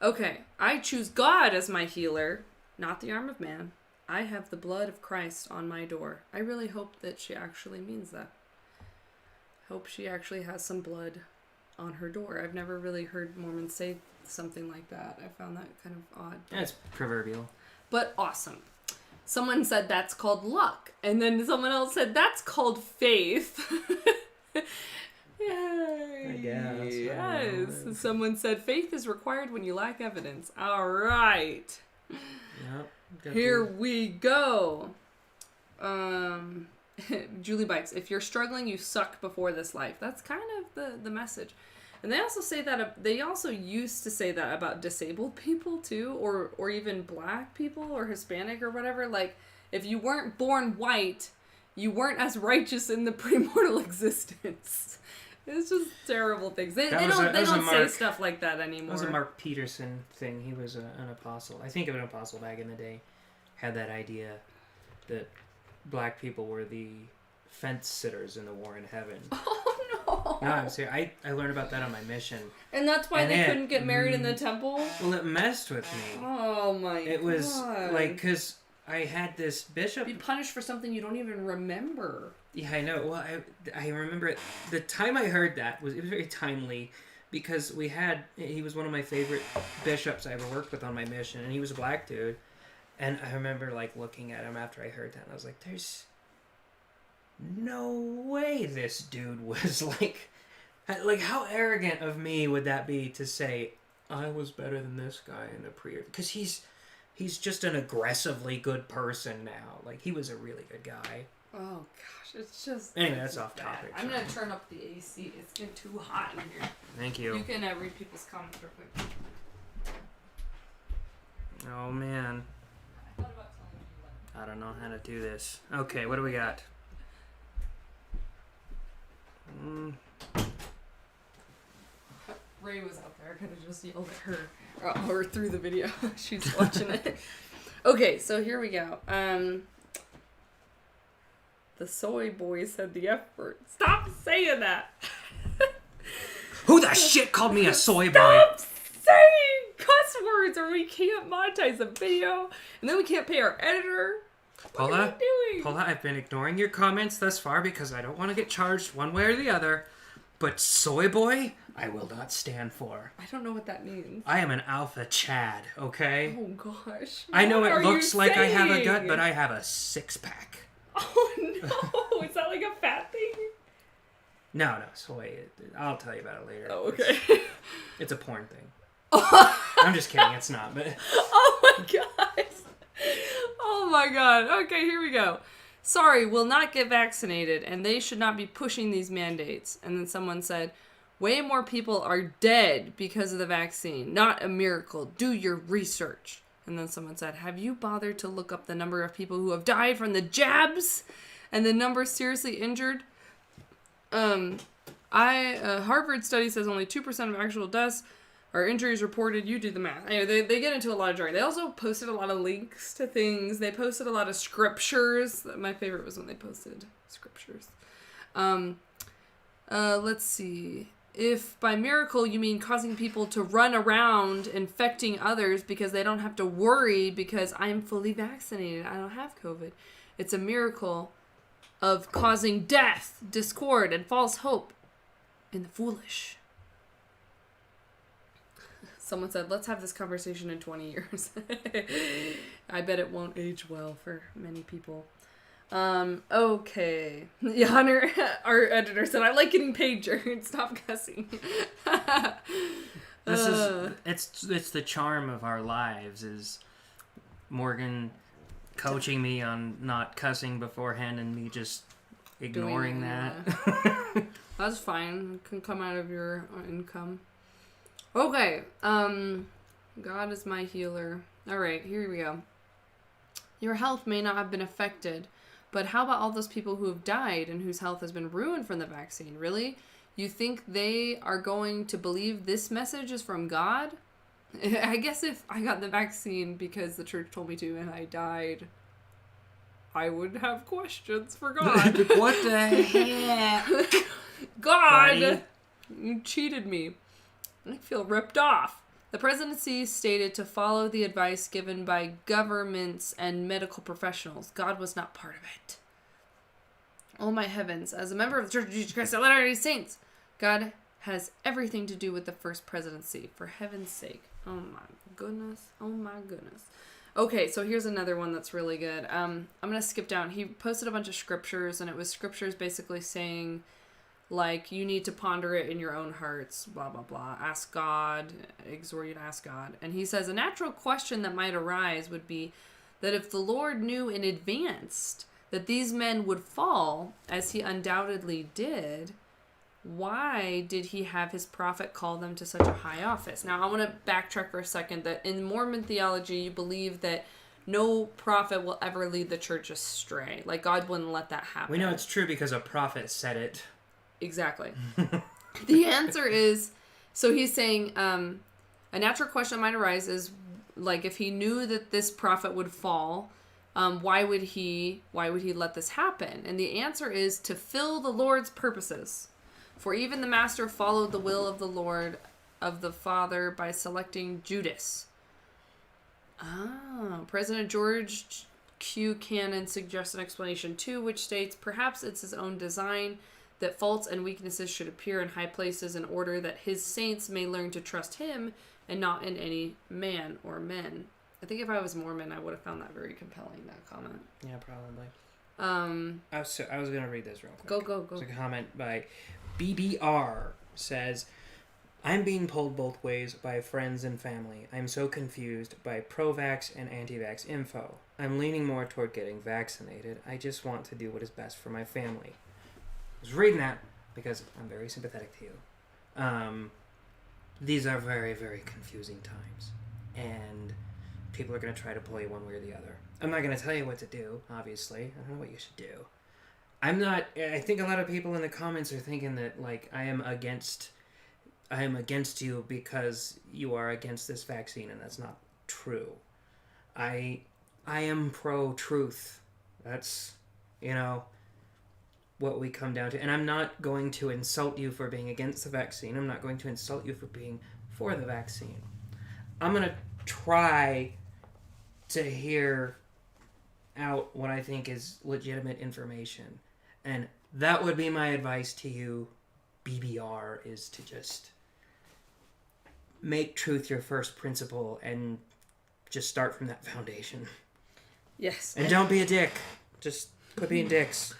Okay, I choose God as my healer, not the arm of man. I have the blood of Christ on my door. I really hope that she actually means that. Hope she actually has some blood on her door. I've never really heard Mormons say something like that. I found that kind of odd. That's proverbial. But awesome. Someone said that's called luck. And then someone else said that's called faith. Yay. I guess. Yes. Someone said faith is required when you lack evidence. All right. Yep. Here we go. Julie Bites. If you're struggling, you suck before this life. That's kind of the message. And they also say that, they also used to say that about disabled people too, or even black people or Hispanic or whatever. Like, if you weren't born white, you weren't as righteous in the premortal existence. It's just terrible things. They don't say stuff like that anymore. That was a Mark Peterson thing. He was an apostle. I think of an apostle back in the day. Had that idea that black people were the fence sitters in the war in heaven. Oh, no. No, I'm serious. I learned about that on my mission. And that's why they couldn't get married in the temple? Well, it messed with me. Oh, my God. It was, like, because I had this bishop... Be punished for something you don't even remember. Yeah, I know. Well, I remember it. The time I heard that, it was very timely, because he was one of my favorite bishops I ever worked with on my mission, and he was a black dude. And I remember, like, looking at him after I heard that, and I was like, there's no way this dude was, like, how arrogant of me would that be to say, I was better than this guy in the pre... Because he's just an aggressively good person now. Like, he was a really good guy. Oh, gosh, it's just... Anyway, that's off topic. I'm going to turn up the AC. It's getting too hot in here. Thank you. You can read people's comments real quick. Oh, man. I thought about telling you what. I don't know how to do this. Okay, what do we got? Ray was out there. I could have just yelled at her. Or through the video. She's watching it. Okay, so here we go. The soy boy said the F word. Stop saying that. Who the shit called me a soy boy? Stop saying cuss words or we can't monetize the video. And then we can't pay our editor. What are you doing? Paula, I've been ignoring your comments thus far because I don't want to get charged one way or the other. But soy boy, I will not stand for. I don't know what that means. I am an alpha Chad, okay? Oh gosh. I know it looks like saying? I have a gut, but I have a six-pack. Oh no! Is that like a fat thing? No, soy. I'll tell you about it later. Oh, okay. It's a porn thing. I'm just kidding. It's not, but... Oh my god. Oh my god. Okay, here we go. Sorry, will not get vaccinated, and they should not be pushing these mandates. And then someone said, Way more people are dead because of the vaccine. Not a miracle. Do your research. And then someone said, have you bothered to look up the number of people who have died from the jabs and the number seriously injured? Harvard study says only 2% of actual deaths or injuries reported. You do the math. Anyway, they get into a lot of jargon. They also posted a lot of links to things. They posted a lot of scriptures. My favorite was when they posted scriptures. Let's see. If by miracle you mean causing people to run around infecting others because they don't have to worry because I'm fully vaccinated, I don't have COVID. It's a miracle of causing death, discord, and false hope in the foolish. Someone said, let's have this conversation in 20 years. I bet it won't age well for many people. Okay. Yeah, Hunter, our editor, said, I like getting paid, Jared. Stop cussing. It's the charm of our lives, is Morgan coaching me on not cussing beforehand and me just ignoring that. That's fine. It can come out of your income. Okay. God is my healer. All right, here we go. Your health may not have been affected, but how about all those people who have died and whose health has been ruined from the vaccine? Really? You think they are going to believe this message is from God? I guess if I got the vaccine because the church told me to and I died, I would have questions for God. What the heck? God! Buddy. You cheated me. I feel ripped off. The presidency stated to follow the advice given by governments and medical professionals. God was not part of it. Oh my heavens. As a member of the Church of Jesus Christ of Latter-day Saints, God has everything to do with the first presidency. For heaven's sake. Oh my goodness. Oh my goodness. Okay, so here's another one that's really good. I'm going to skip down. He posted a bunch of scriptures, and it was scriptures basically saying, like, you need to ponder it in your own hearts, blah, blah, blah. Ask God, exhort you to ask God. And he says, a natural question that might arise would be that if the Lord knew in advance that these men would fall, as he undoubtedly did, why did he have his prophet call them to such a high office? Now, I want to backtrack for a second that in Mormon theology, you believe that no prophet will ever lead the church astray. Like, God wouldn't let that happen. We know it's true because a prophet said it. Exactly. The answer is, so he's saying, a natural question that might arise is, like, if he knew that this prophet would fall, why would he let this happen? And the answer is to fill the Lord's purposes. For even the master followed the will of the Lord of the Father by selecting Judas. President George Q. Cannon suggests an explanation too, which states, perhaps it's his own design that faults and weaknesses should appear in high places in order that his saints may learn to trust him and not in any man or men. I think if I was Mormon, I would have found that very compelling, that comment. Yeah, probably. I was going to read this real quick. Go. It's a comment by BBR. Says, I'm being pulled both ways by friends and family. I'm so confused by pro-vax and anti-vax info. I'm leaning more toward getting vaccinated. I just want to do what is best for my family. I was reading that because I'm very sympathetic to you. These are very, very confusing times. And people are going to try to pull you one way or the other. I'm not going to tell you what to do, obviously. I don't know what you should do. I think a lot of people in the comments are thinking that, like, I am against you because you are against this vaccine, and that's not true. I am pro-truth. That's, what we come down to. And I'm not going to insult you for being against the vaccine. I'm not going to insult you for being for the vaccine. I'm going to try to hear out what I think is legitimate information. And that would be my advice to you, BBR, is to just make truth your first principle and just start from that foundation. Yes. And don't be a dick. Just quit being dicks.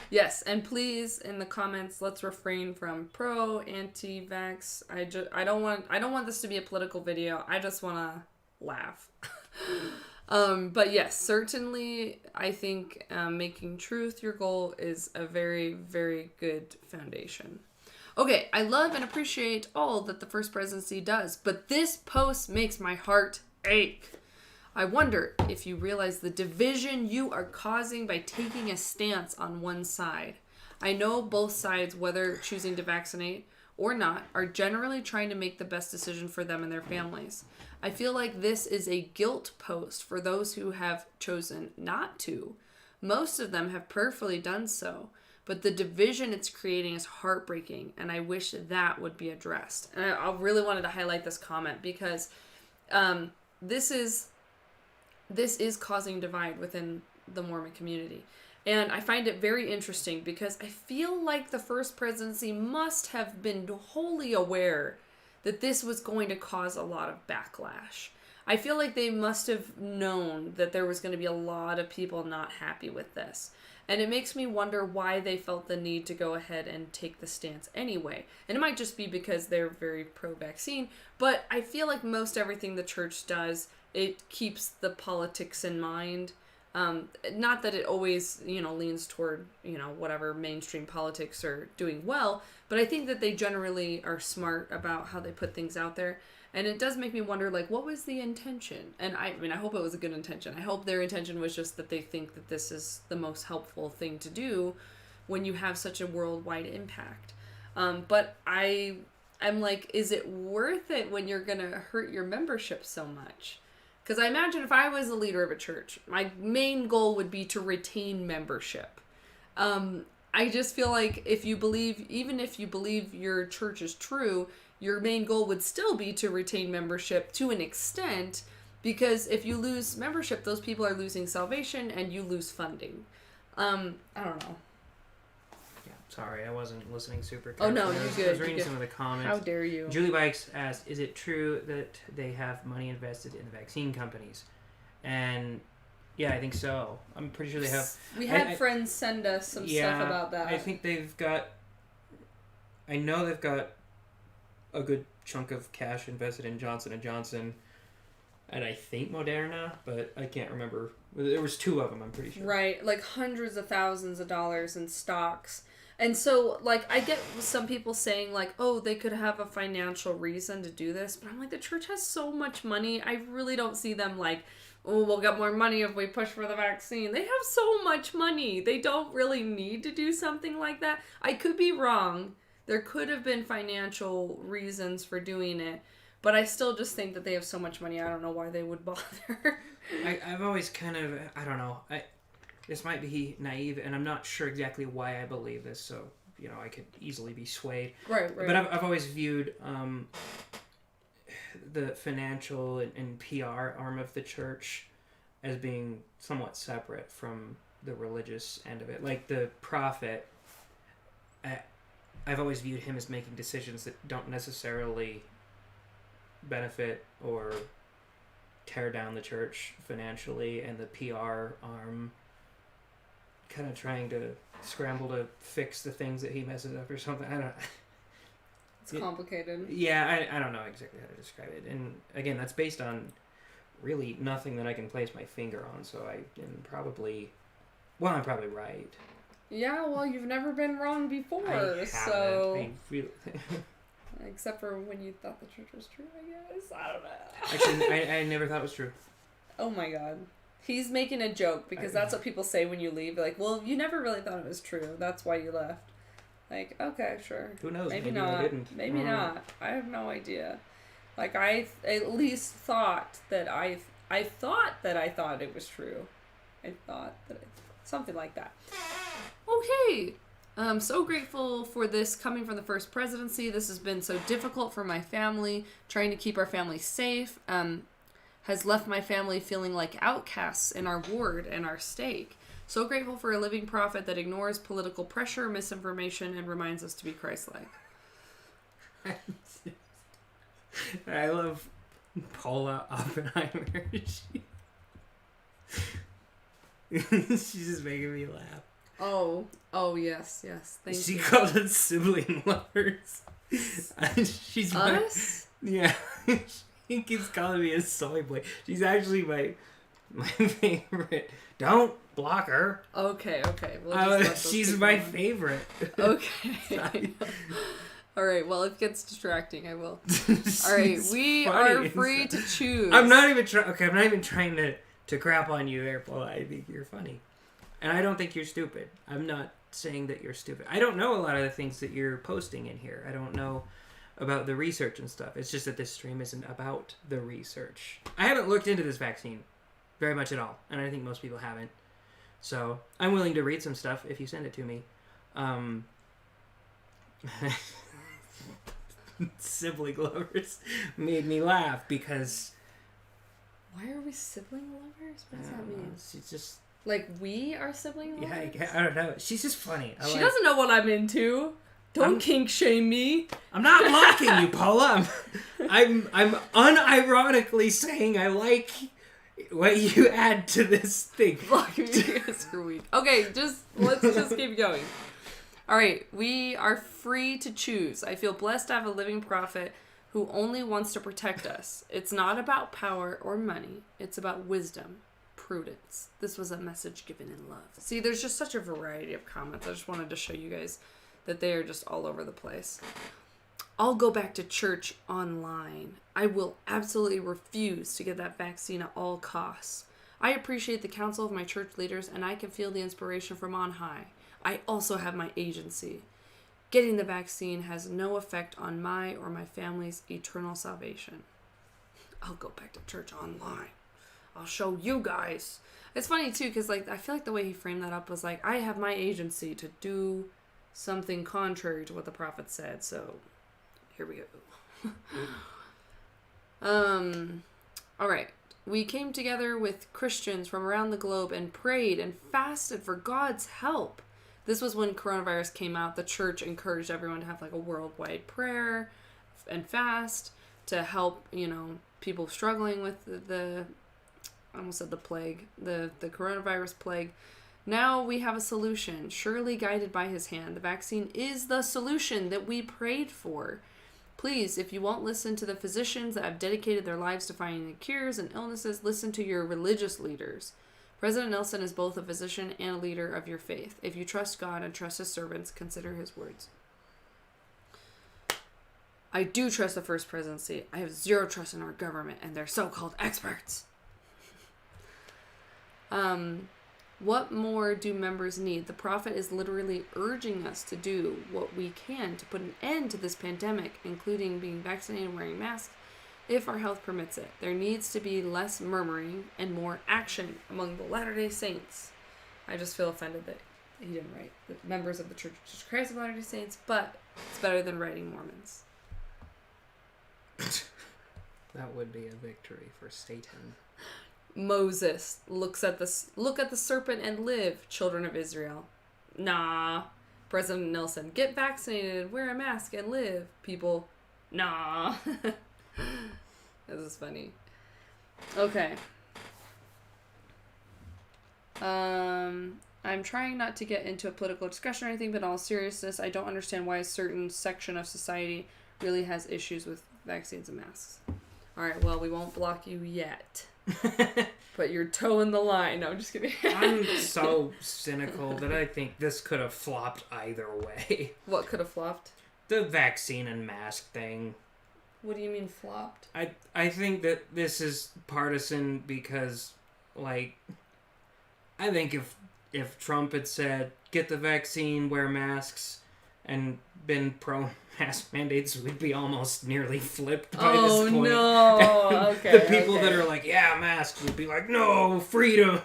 Yes, and please, in the comments, let's refrain from pro, anti-vax. I don't want this to be a political video. I just want to laugh. But yes, certainly, I think making truth your goal is a very, very good foundation. Okay, I love and appreciate all that the First Presidency does, but this post makes my heart ache. I wonder if you realize the division you are causing by taking a stance on one side. I know both sides, whether choosing to vaccinate or not, are generally trying to make the best decision for them and their families. I feel like this is a guilt post for those who have chosen not to. Most of them have prayerfully done so, but the division it's creating is heartbreaking, and I wish that would be addressed. And I really wanted to highlight this comment because this is causing divide within the Mormon community. And I find it very interesting because I feel like the First Presidency must have been wholly aware that this was going to cause a lot of backlash. I feel like they must have known that there was going to be a lot of people not happy with this. And it makes me wonder why they felt the need to go ahead and take the stance anyway. And it might just be because they're very pro-vaccine, but I feel like most everything the church does, it keeps the politics in mind. Not that it always, leans toward, whatever mainstream politics are doing well, but I think that they generally are smart about how they put things out there. And it does make me wonder, what was the intention? And I hope it was a good intention. I hope their intention was just that they think that this is the most helpful thing to do when you have such a worldwide impact. But I'm like, is it worth it when you're going to hurt your membership so much? Because I imagine if I was the leader of a church, my main goal would be to retain membership. I just feel like even if you believe your church is true, your main goal would still be to retain membership to an extent, because if you lose membership, those people are losing salvation and you lose funding. I don't know. Yeah, sorry, I wasn't listening super carefully. Oh no, you're good. I was reading some of the comments. How dare you? Julie Bikes asked, is it true that they have money invested in the vaccine companies? And yeah, I think so. I'm pretty sure they have. We had friends send us some stuff about that. I think I know they've got a good chunk of cash invested in Johnson & Johnson and I think Moderna, but I can't remember. There was two of them, I'm pretty sure. Right, hundreds of thousands of dollars in stocks. And so, I get some people saying, oh, they could have a financial reason to do this, but I'm like, the church has so much money, I really don't see them oh, we'll get more money if we push for the vaccine. They have so much money. They don't really need to do something like that. I could be wrong. There could have been financial reasons for doing it, but I still just think that they have so much money, I don't know why they would bother. I've always I don't know. This might be naive, and I'm not sure exactly why I believe this, so, I could easily be swayed. Right. But I've always viewed the financial and PR arm of the church as being somewhat separate from the religious end of it. The prophet, I've always viewed him as making decisions that don't necessarily benefit or tear down the church financially, and the PR arm kind of trying to scramble to fix the things that he messes up or something. I don't know. It's complicated. Yeah, I don't know exactly how to describe it. And again, that's based on really nothing that I can place my finger on, so I'm probably right. Yeah, well, you've never been wrong before, so... Except for when you thought the church was true, I guess. I don't know. Actually, I never thought it was true. Oh my god. He's making a joke, because that's what people say when you leave. They're like, well, you never really thought it was true. That's why you left. Okay, sure. Who knows? Maybe not. I didn't. Maybe not. I have no idea. I at least thought that I thought it was true. I thought that something like that. Okay. I'm so grateful for this coming from the First Presidency. This has been so difficult for my family. Trying to keep our family safe has left my family feeling like outcasts in our ward and our stake. So grateful for a living prophet that ignores political pressure, misinformation, and reminds us to be Christ-like. I love Paula Oppenheimer. She's just making me laugh. Oh, yes. Thank you. She called us sibling lovers. She's us? Yeah. She keeps calling me a soy boy. She's actually my favorite. Don't block her. Okay. She's my favorite. Okay. All right, well, if it gets distracting, I will. All right, we are free to choose. I'm not even trying to crap on you there, Paul. I think you're funny. And I don't think you're stupid. I'm not saying that you're stupid. I don't know a lot of the things that you're posting in here. I don't know about the research and stuff. It's just that this stream isn't about the research. I haven't looked into this vaccine very much at all, and I think most people haven't. So I'm willing to read some stuff if you send it to me. Sibling lovers made me laugh because... Why are we sibling lovers? What does that mean? She's just... Like, we are sibling lovers? Yeah, I don't know. She's just funny. She doesn't know what I'm into. Don't kink shame me. I'm not mocking you, Paula. I'm unironically saying I like what you add to this thing. Block me for week. Okay, let's just keep going. All right, we are free to choose. I feel blessed to have a living prophet who only wants to protect us. It's not about power or money. It's about wisdom, prudence. This was a message given in love. See, there's just such a variety of comments. I just wanted to show you guys that they are just all over the place. I'll go back to church online. I will absolutely refuse to get that vaccine at all costs. I appreciate the counsel of my church leaders, and I can feel the inspiration from on high. I also have my agency. Getting the vaccine has no effect on my or my family's eternal salvation. I'll go back to church online. I'll show you guys. It's funny too, because I feel like the way he framed that up was like, I have my agency to do something contrary to what the prophet said. So here we go. All right. We came together with Christians from around the globe and prayed and fasted for God's help. This was when coronavirus came out. The church encouraged everyone to have a worldwide prayer and fast to help, people struggling with I almost said the plague, the coronavirus plague. Now we have a solution, surely guided by his hand. The vaccine is the solution that we prayed for. Please, if you won't listen to the physicians that have dedicated their lives to finding the cures and illnesses, listen to your religious leaders. President Nelson is both a physician and a leader of your faith. If you trust God and trust his servants, consider his words. I do trust the first presidency. I have zero trust in our government and their so-called experts. What more do members need? The prophet is literally urging us to do what we can to put an end to this pandemic, including being vaccinated and wearing masks, if our health permits it. There needs to be less murmuring and more action among the Latter-day Saints. I just feel offended that he didn't write the members of the Church of Christ of Latter-day Saints, but it's better than writing Mormons. That would be a victory for Satan. Moses look at the serpent and live, children of Israel. Nah. President Nelson, get vaccinated, wear a mask and live. People, nah. This is funny. Okay. I'm trying not to get into a political discussion or anything, but in all seriousness, I don't understand why a certain section of society really has issues with vaccines and masks. Alright, well, we won't block you yet. But you're toeing the line. No, I'm just kidding. I'm so cynical that I think this could have flopped either way. What could have flopped? The vaccine and mask thing. What do you mean flopped? I think that this is partisan because, I think if Trump had said, get the vaccine, wear masks, and been pro-mask mandates, we'd be almost nearly flipped by this point. Oh, no. Okay. The people that are like, yeah, masks, would be like, no, freedom.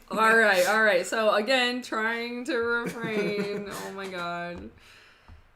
All right. So, again, trying to refrain. Oh, my God.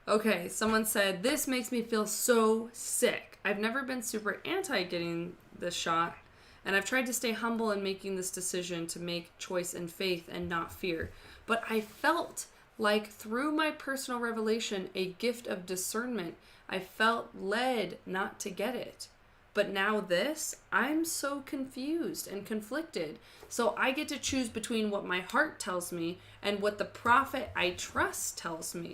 Okay, someone said, this makes me feel so sick. I've never been super anti getting this shot, and I've tried to stay humble in making this decision to make choice in faith and not fear. But I felt like through my personal revelation, a gift of discernment, I felt led not to get it. But now this, I'm so confused and conflicted. So I get to choose between what my heart tells me and what the prophet I trust tells me.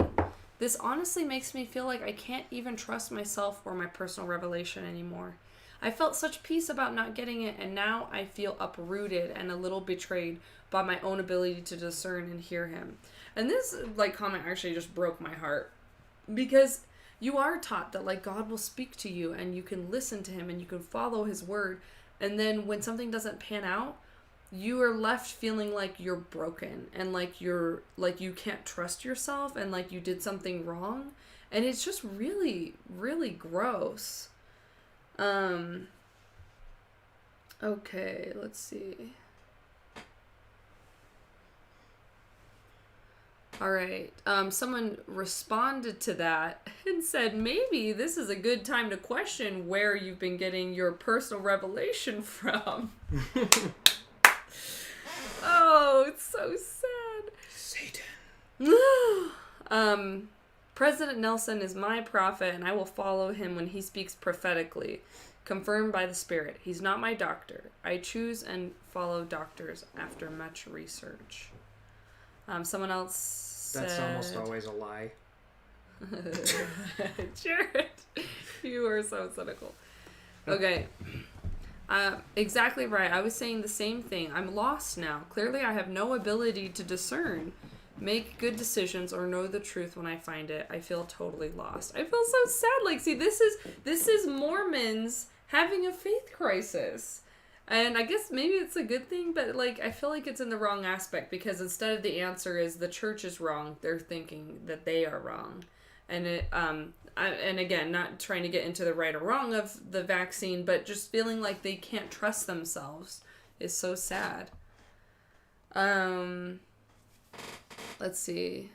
This honestly makes me feel like I can't even trust myself or my personal revelation anymore. I felt such peace about not getting it, and now I feel uprooted and a little betrayed by my own ability to discern and hear him. And this comment actually just broke my heart, because you are taught that like God will speak to you and you can listen to him and you can follow his word. And then when something doesn't pan out, you are left feeling like you're broken and like you can't trust yourself and like you did something wrong. And it's just really, really gross. Okay, let's see. All right. Someone responded to that and said, maybe this is a good time to question where you've been getting your personal revelation from. Oh, it's so sad. Satan. President Nelson is my prophet, and I will follow him when he speaks prophetically, confirmed by the Spirit. He's not my doctor. I choose and follow doctors after much research. Someone else said... That's almost always a lie. Jared, you are so cynical. Okay. Exactly right. I was saying the same thing. I'm lost now. Clearly, I have no ability to discern, make good decisions, or know the truth when I find it. I feel totally lost. I feel so sad. Like, see, this is Mormons having a faith crisis. And I guess maybe it's a good thing, but like I feel like it's in the wrong aspect because instead of the answer is the church is wrong, they're thinking that they are wrong. And and again, not trying to get into the right or wrong of the vaccine, but just feeling like they can't trust themselves is so sad. Let's see.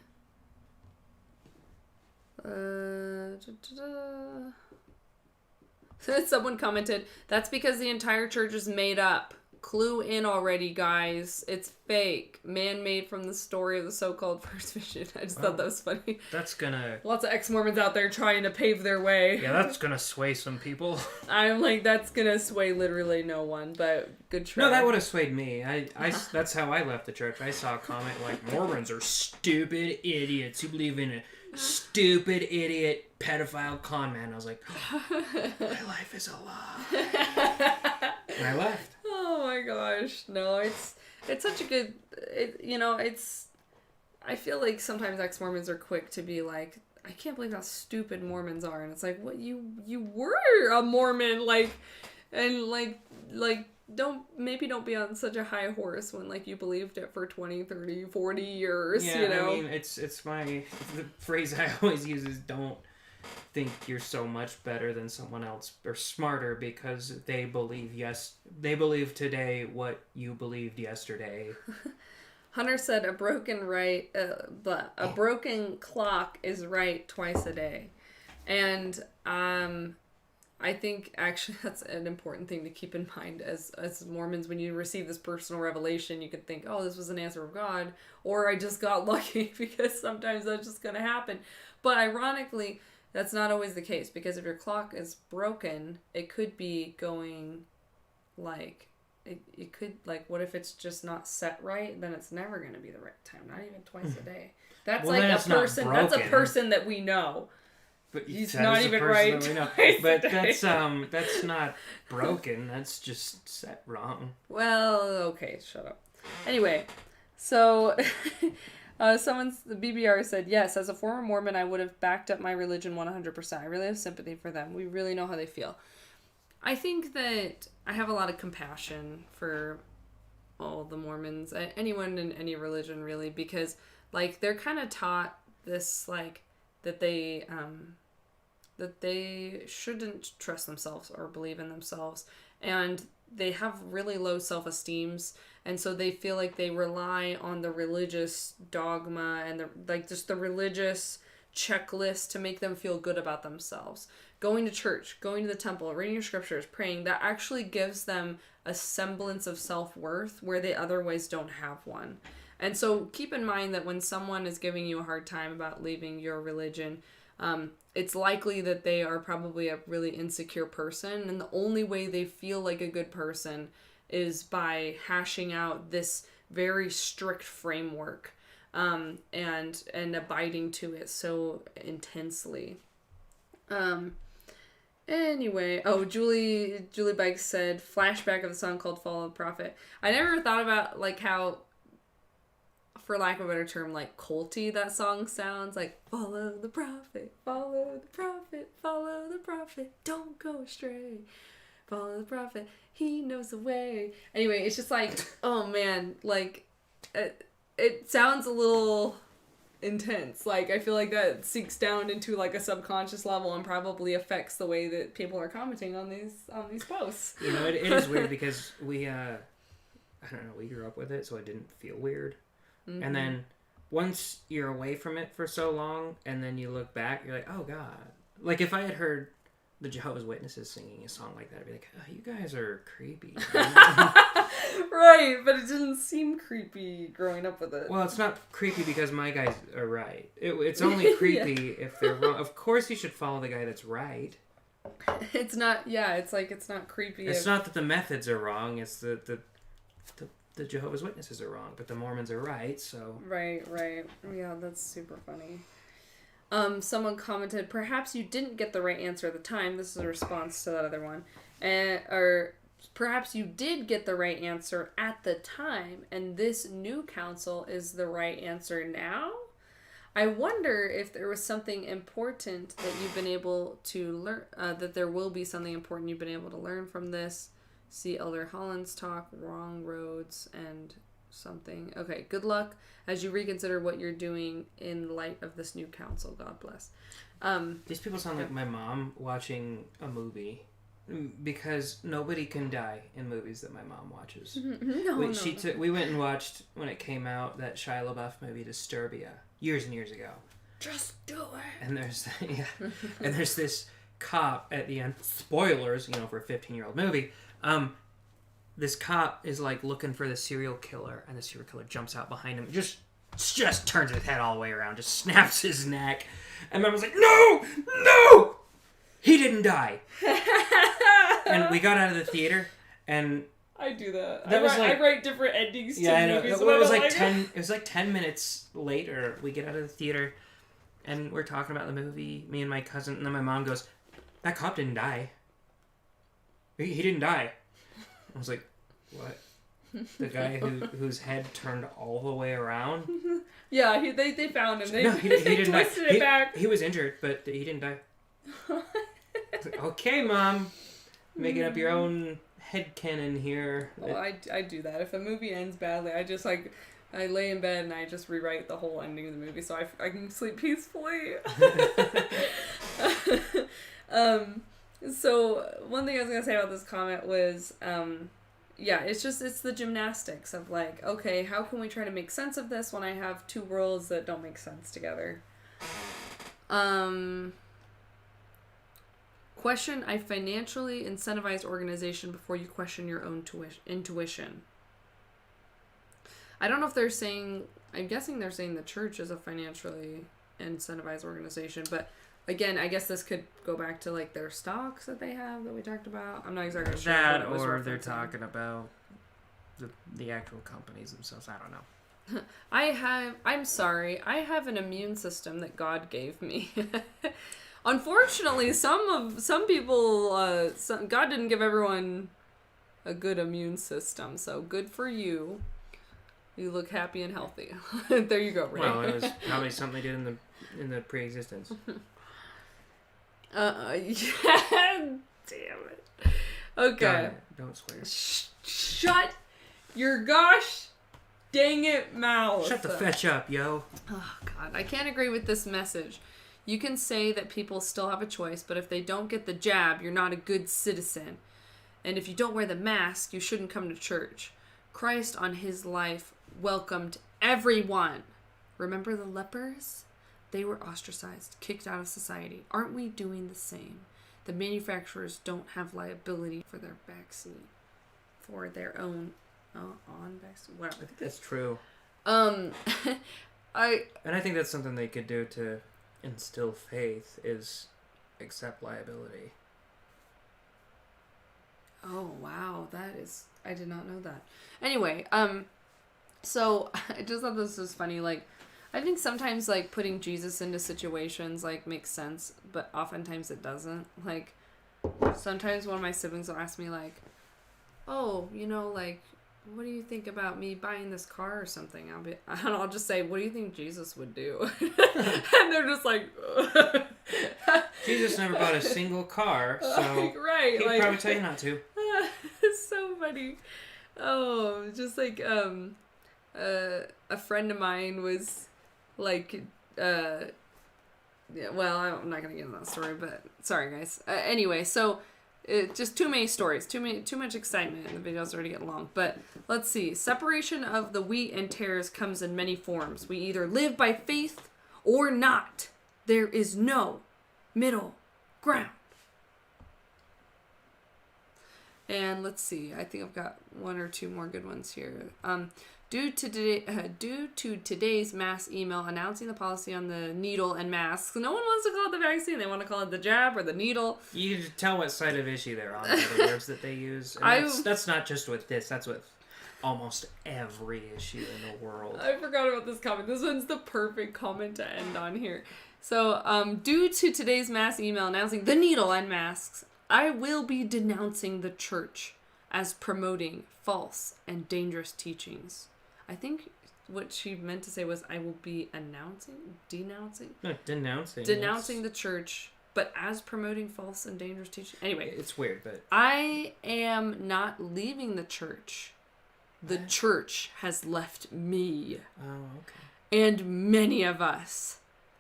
Someone commented, that's because the entire church is made up. Clue in already, guys. It's fake. Man-made from the story of the so-called first vision. I just thought that was funny. That's gonna... Lots of ex-Mormons out there trying to pave their way. Yeah, that's gonna sway some people. I'm like, that's gonna sway literally no one, but good try. No, that would have swayed me. That's how I left the church. I saw a comment like, Mormons are stupid idiots who believe in a stupid idiot pedophile con man. I was like, my life is a lie. And I left. Oh my gosh. No, it's such a good, I feel like sometimes ex-Mormons are quick to be like, I can't believe how stupid Mormons are. And it's like, what, you were a Mormon, don't be on such a high horse when like you believed it for 20, 30, 40 years, yeah, you know? I mean, the phrase I always use is don't think you're so much better than someone else or smarter because they believe today what you believed yesterday. Hunter said a broken clock is right twice a day. And I think actually that's an important thing to keep in mind as Mormons. When you receive this personal revelation, you could think, oh, this was an answer of God, or I just got lucky, because sometimes that's just going to happen. But ironically, that's not always the case, because if your clock is broken, it could be going like, it could, like, what if it's just not set right? Then it's never going to be the right time, not even twice a day. That's well, like that's a person that we know. But he's not even right. But that's not broken. That's just set wrong. Well, okay, shut up. Anyway, so the BBR said, yes, as a former Mormon, I would have backed up my religion 100%. I really have sympathy for them. We really know how they feel. I think that I have a lot of compassion for all the Mormons, anyone in any religion really, because like they're kind of taught this like that they shouldn't trust themselves or believe in themselves, and they have really low self-esteems, and so they feel like they rely on the religious dogma and the religious checklist to make them feel good about themselves. Going to church, going to the temple, reading your scriptures, praying, that actually gives them a semblance of self-worth where they otherwise don't have one. And so keep in mind that when someone is giving you a hard time about leaving your religion, it's likely that they are probably a really insecure person, and the only way they feel like a good person is by hashing out this very strict framework, and abiding to it so intensely. Anyway, Julie Bikes said, flashback of the song called Follow the Prophet. I never thought about like how for lack of a better term, like culty that song sounds. Like, follow the prophet, follow the prophet, follow the prophet, don't go astray. Follow the prophet, he knows the way. Anyway, it's just like, oh man, like, it sounds a little intense. Like, I feel like that sinks down into like a subconscious level and probably affects the way that people are commenting on these posts. You know, it is weird because we I don't know, we grew up with it, so it didn't feel weird. Mm-hmm. And then once you're away from it for so long, and then you look back, you're like, oh god. Like, if I had heard the Jehovah's Witnesses singing a song like that, I'd be like, oh, you guys are creepy. Right, but it didn't seem creepy growing up with it. Well, it's not creepy because my guys are right. It's only creepy if they're wrong. Of course you should follow the guy that's right. It's not, yeah, it's like, it's not creepy. It's not that the methods are wrong, it's that the Jehovah's Witnesses are wrong, but the Mormons are right, so... Right. Yeah, that's super funny. Someone commented, perhaps you didn't get the right answer at the time. This is a response to that other one. Or perhaps you did get the right answer at the time, and this new counsel is the right answer now? I wonder if there was something important that you've been able to learn, that there will be something important you've been able to learn from this. See Elder Holland's talk, Wrong Roads, and something. Okay, good luck as you reconsider what you're doing in light of this new counsel. God bless. These people sound like my mom watching a movie, because nobody can die in movies that my mom watches. We went and watched, when it came out, that Shia LaBeouf movie Disturbia years and years ago. Just do it. And there's this cop at the end. Spoilers, for a 15-year-old movie. This cop is like looking for the serial killer, and the serial killer jumps out behind him, just turns his head all the way around, just snaps his neck, and Mom was like, "No, he didn't die." And we got out of the theater, and I do that. I write different endings to movies. It was like 10. It was like 10 minutes later. We get out of the theater, and we're talking about the movie. Me and my cousin, and then my mom goes, "That cop didn't die. He didn't die." I was like, "What? The guy whose head turned all the way around?" Yeah, they found him. He didn't die. It back. He was injured, but he didn't die. Like, okay, Mom, making up your own headcanon here. Well, I do that. If a movie ends badly, I just I lay in bed and I just rewrite the whole ending of the movie so I can sleep peacefully. So one thing I was going to say about this comment was, it's the gymnastics of like, okay, how can we try to make sense of this when I have two worlds that don't make sense together? Question a financially incentivized organization before you question your own intuition. I don't know if they're saying, I'm guessing they're saying the church is a financially incentivized organization, but again, I guess this could go back to like their stocks that they have that we talked about. I'm not exactly sure. That, or they're talking about the actual companies themselves. I don't know. I'm sorry. I have an immune system that God gave me. Unfortunately, some people, God didn't give everyone a good immune system. So good for you. You look happy and healthy. There you go, Ray. Well, it was probably something they did in the pre-existence. Yeah, damn it. Okay. Don't swear. Shut your gosh dang it mouth. Shut the fetch up, yo. Oh, God. I can't agree with this message. You can say that people still have a choice, but if they don't get the jab, you're not a good citizen. And if you don't wear the mask, you shouldn't come to church. Christ on his life welcomed everyone. Remember the lepers? They were ostracized, kicked out of society. Aren't we doing the same? The manufacturers don't have liability for their vaccine, for their own on vaccine. Whatever. I think that's true. I think that's something they could do to instill faith is accept liability. Oh wow, I did not know that. Anyway, so I just thought this was funny. Like, I think sometimes like putting Jesus into situations like makes sense, but oftentimes it doesn't. Like, sometimes one of my siblings will ask me like, "Oh, like what do you think about me buying this car or something? I'll just say, what do you think Jesus would do? And they're just like, Jesus never bought a single car, so right, he'd like, probably tell you not to. It's so funny. Oh, just like a friend of mine was like, yeah, well, I'm not gonna get into that story, but sorry guys. Anyway, so just too many stories, too much excitement, and the video's already getting long. But let's see. Separation of the wheat and tares comes in many forms. We either live by faith or not. There is no middle ground. And let's see. I think I've got one or two more good ones here. Due to today's mass email announcing the policy on the needle and masks, no one wants to call it the vaccine. They want to call it the jab or the needle. You can tell what side of issue they're on by the words that they use. And that's not just with this. That's with almost every issue in the world. I forgot about this comment. This one's the perfect comment to end on here. So, due to today's mass email announcing the needle and masks, I will be denouncing the church as promoting false and dangerous teachings. I think what she meant to say was I will be denouncing the church, but as promoting false and dangerous teaching. Anyway, it's weird, but I am not leaving the church. The church has left me. Oh, okay. And many of us.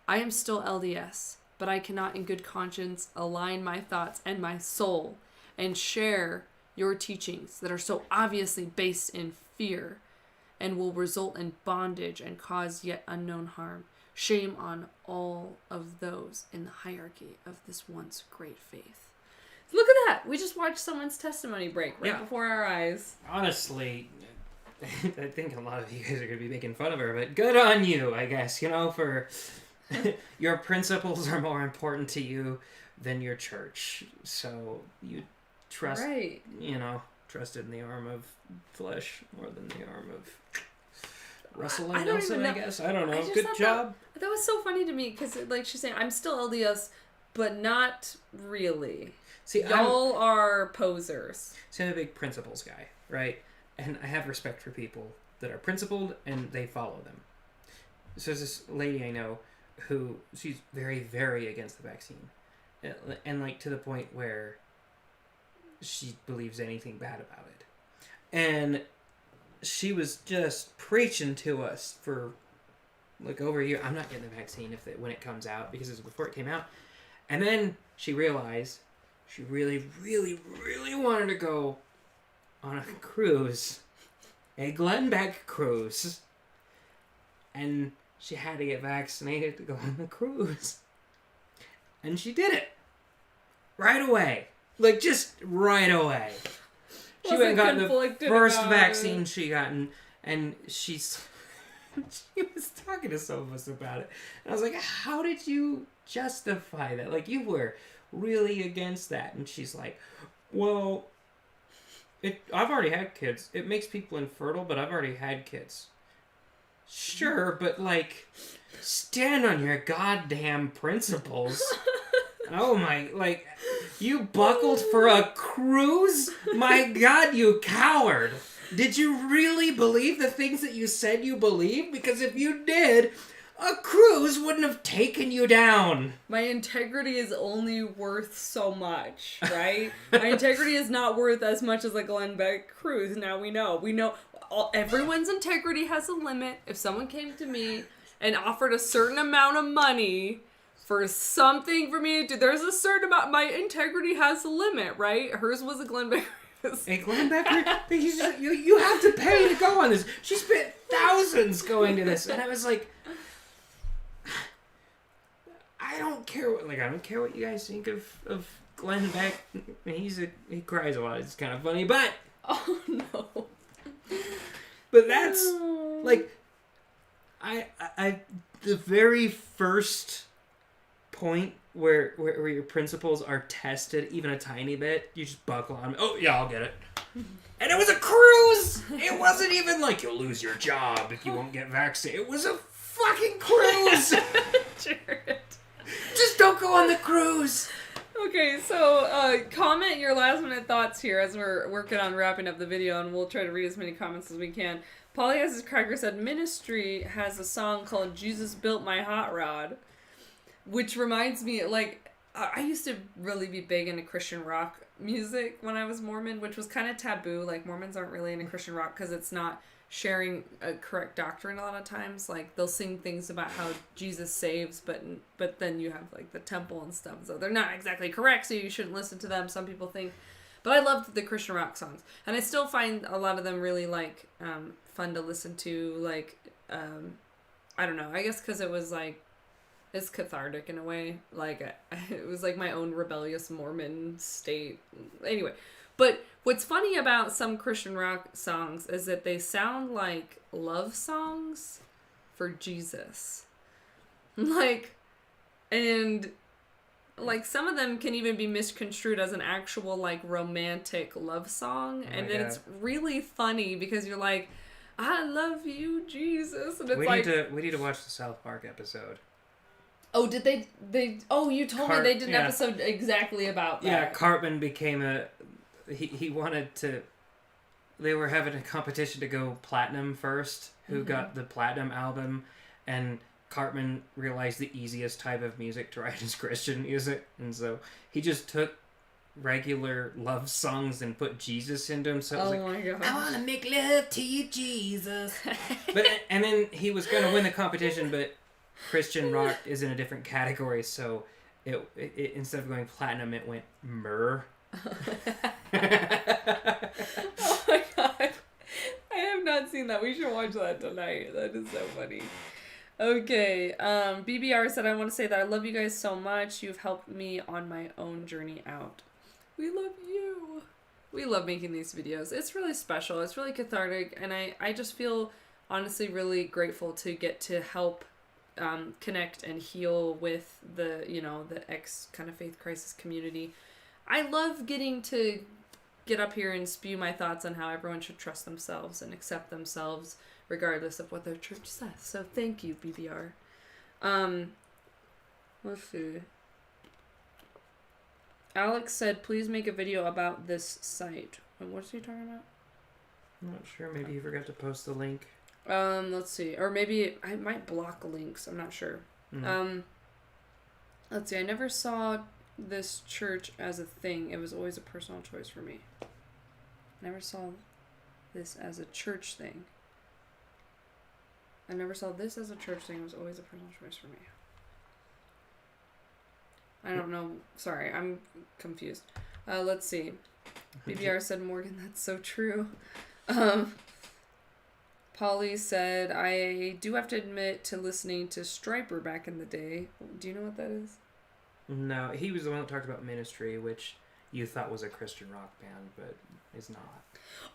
I am still LDS, but I cannot in good conscience align my thoughts and my soul and share your teachings that are so obviously based in fear and will result in bondage and cause yet unknown harm. Shame on all of those in the hierarchy of this once great faith. Look at that. We just watched someone's testimony break right before our eyes. Honestly, I think a lot of you guys are going to be making fun of her, but good on you, I guess, for your principles are more important to you than your church. So you trust, trusted in the arm of flesh more than the arm of Russell and Nelson, I guess. I don't know. Good job. That was so funny to me because, like she's saying, I'm still LDS, but not really. See, y'all are posers. See, I'm a big principles guy, right? And I have respect for people that are principled and they follow them. So there's this lady I know who, she's very, very against the vaccine. And like to the point where she believes anything bad about it. And she was just preaching to us for like over a year. I'm not getting the vaccine when it comes out because it was before it came out. And then she realized she really, really, really wanted to go on a cruise, a Glenbeck cruise. And she had to get vaccinated to go on the cruise. And she did it. Right away. Like, just right away. She went and got the first vaccine she gotten, and she was talking to some of us about it. And I was like, how did you justify that? Like, you were really against that. And she's like, well, I've already had kids. It makes people infertile, but I've already had kids. Sure, but, like, stand on your goddamn principles. Oh my, like, you buckled for a cruise? My God, you coward. Did you really believe the things that you said you believed? Because if you did, a cruise wouldn't have taken you down. My integrity is only worth so much, right? My integrity is not worth as much as a Glenbeck cruise. Now we know. Everyone's integrity has a limit. If someone came to me and offered a certain amount of money for something for me to do, there's a certain amount, my integrity has a limit, right? Hers was a Glenbeck cruise. A Glenbeck cruise? You have to pay to go on this. She spent thousands going to this. And I was like, I don't care what you guys think of Glenbeck. He cries a lot. It's kind of funny, but oh no. But that's like I the very first point where your principles are tested even a tiny bit, you just buckle on. Oh yeah, I'll get it. And it was a cruise. It wasn't even like you'll lose your job if you won't get vaccinated. It was a fucking cruise. Jared. Just don't go on the cruise. Okay, so comment your last minute thoughts here as we're working on wrapping up the video, and we'll try to read as many comments as we can. Polyaz's Cracker said, Ministry has a song called Jesus Built My Hot Rod, which reminds me, like, I used to really be big into Christian rock music when I was Mormon, which was kind of taboo. Like, Mormons aren't really into Christian rock because it's not sharing a correct doctrine a lot of times. Like, they'll sing things about how Jesus saves, but then you have, like, the temple and stuff. So they're not exactly correct, so you shouldn't listen to them, some people think. But I loved the Christian rock songs. And I still find a lot of them really, like, fun to listen to. Like, I don't know. I guess because it was, like, it's cathartic in a way. Like, it was like my own rebellious Mormon state. Anyway, but what's funny about some Christian rock songs is that they sound like love songs for Jesus. Like, and like some of them can even be misconstrued as an actual like romantic love song. And then it's really funny because you're like, I love you, Jesus. And it's we need to watch the South Park episode. Oh, did they you told me they did an episode exactly about that. Yeah, Cartman became he wanted to, they were having a competition to go platinum first, who got the platinum album, and Cartman realized the easiest type of music to write is Christian music, and so he just took regular love songs and put Jesus into them, so it was my God. I want to make love to you, Jesus. And then he was going to win the competition, but Christian rock is in a different category, so it instead of going platinum, it went myrrh. Oh my God. I have not seen that. We should watch that tonight. That is so funny. Okay. BBR said, I want to say that I love you guys so much. You've helped me on my own journey out. We love you. We love making these videos. It's really special. It's really cathartic. And I just feel honestly really grateful to get to help connect and heal with the, the ex kind of faith crisis community. I love getting to get up here and spew my thoughts on how everyone should trust themselves and accept themselves regardless of what their church says. So thank you, BBR. Let's see. Alex said, please make a video about this site. What's he talking about? I'm not sure. Maybe he forgot to post the link. Let's see. Or maybe I might block links. I'm not sure. Let's see. I never saw this church as a thing. It was always a personal choice for me. Never saw this as a church thing. I never saw this as a church thing. It was always a personal choice for me. I don't know. Sorry, I'm confused. Let's see. BBR said, Morgan, that's so true. Polly said, I do have to admit to listening to Striper back in the day. Do you know what that is? No, he was the one that talked about Ministry, which you thought was a Christian rock band, but is not.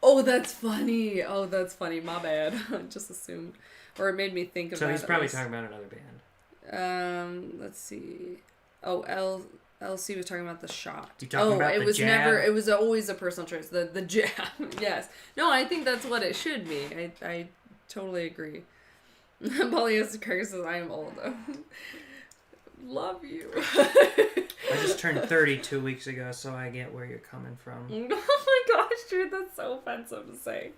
Oh, that's funny. My bad. I just assumed. Or it made me think of that. So he's probably talking about another band. Let's see. Oh, LC was talking about the shot. You talking about it the was jab? it was always a personal choice. The jab. Yes. No, I think that's what it should be. I totally agree. Polyester Craig says, I am old. Love you. I just turned 30 2 weeks ago, so I get where you're coming from. Oh my gosh, dude, that's so offensive to say.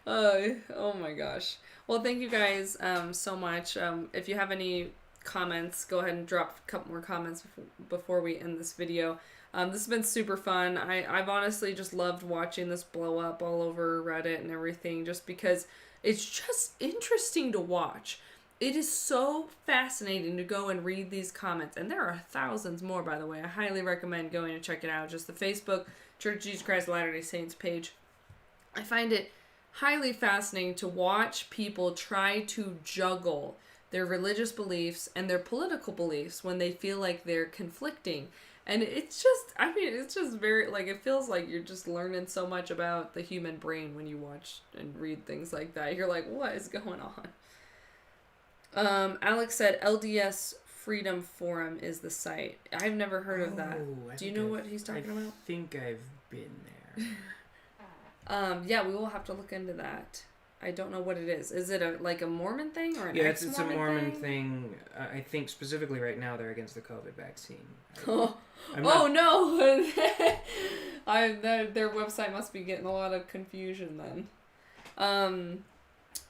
Oh my gosh. Well, thank you guys so much. If you have any comments, go ahead and drop a couple more comments before we end this video. This has been super fun. I've honestly just loved watching this blow up all over Reddit and everything, just because it's just interesting to watch. It is so fascinating to go and read these comments, and there are thousands more, by the way. I highly recommend going and check it out. Just the Facebook Church of Jesus Christ of Latter-day Saints page. I find it highly fascinating to watch people try to juggle their religious beliefs and their political beliefs when they feel like they're conflicting. And it's just, it's just very, it feels like you're just learning so much about the human brain when you watch and read things like that. You're like, what is going on? Alex said LDS Freedom Forum is the site. I've never heard of that. Do you know what he's talking about? I think I've been there. Yeah, we will have to look into that. I don't know what it is. Is it a Mormon thing or an it's ex-Mormon a Mormon thing. I think specifically right now they're against the COVID vaccine. No! Their website must be getting a lot of confusion then.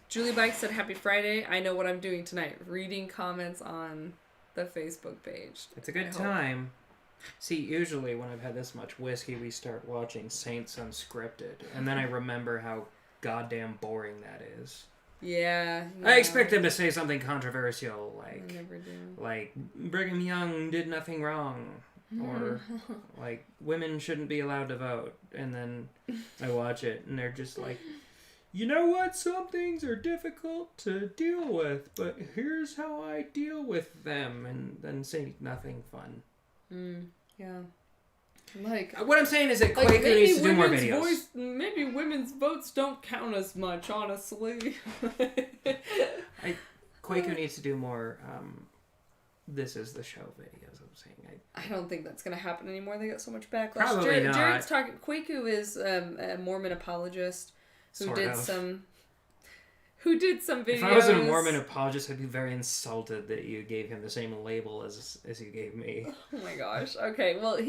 Julie Bike said, "Happy Friday. I know what I'm doing tonight. Reading comments on the Facebook page." It's a good time. See, usually when I've had this much whiskey, we start watching Saints Unscripted, and then I remember how goddamn boring that is. Yeah. No. I expect them to say something controversial, like, I never do. like Brigham Young did nothing wrong, or like women shouldn't be allowed to vote, and then I watch it, and they're just like, you know what? Some things are difficult to deal with, but here's how I deal with them, and then say nothing fun. Yeah. Like, what I'm saying is that Quaker needs to do more videos. Maybe women's votes don't count as much, honestly. Quaker needs to do more This Is the Show videos, I'm saying. I don't think that's going to happen anymore. They got so much backlash. Probably not. Jared's talking... Kwaku is a Mormon apologist who did some videos. If I was a Mormon apologist, I'd be very insulted that you gave him the same label as you gave me. Oh my gosh. Okay, well,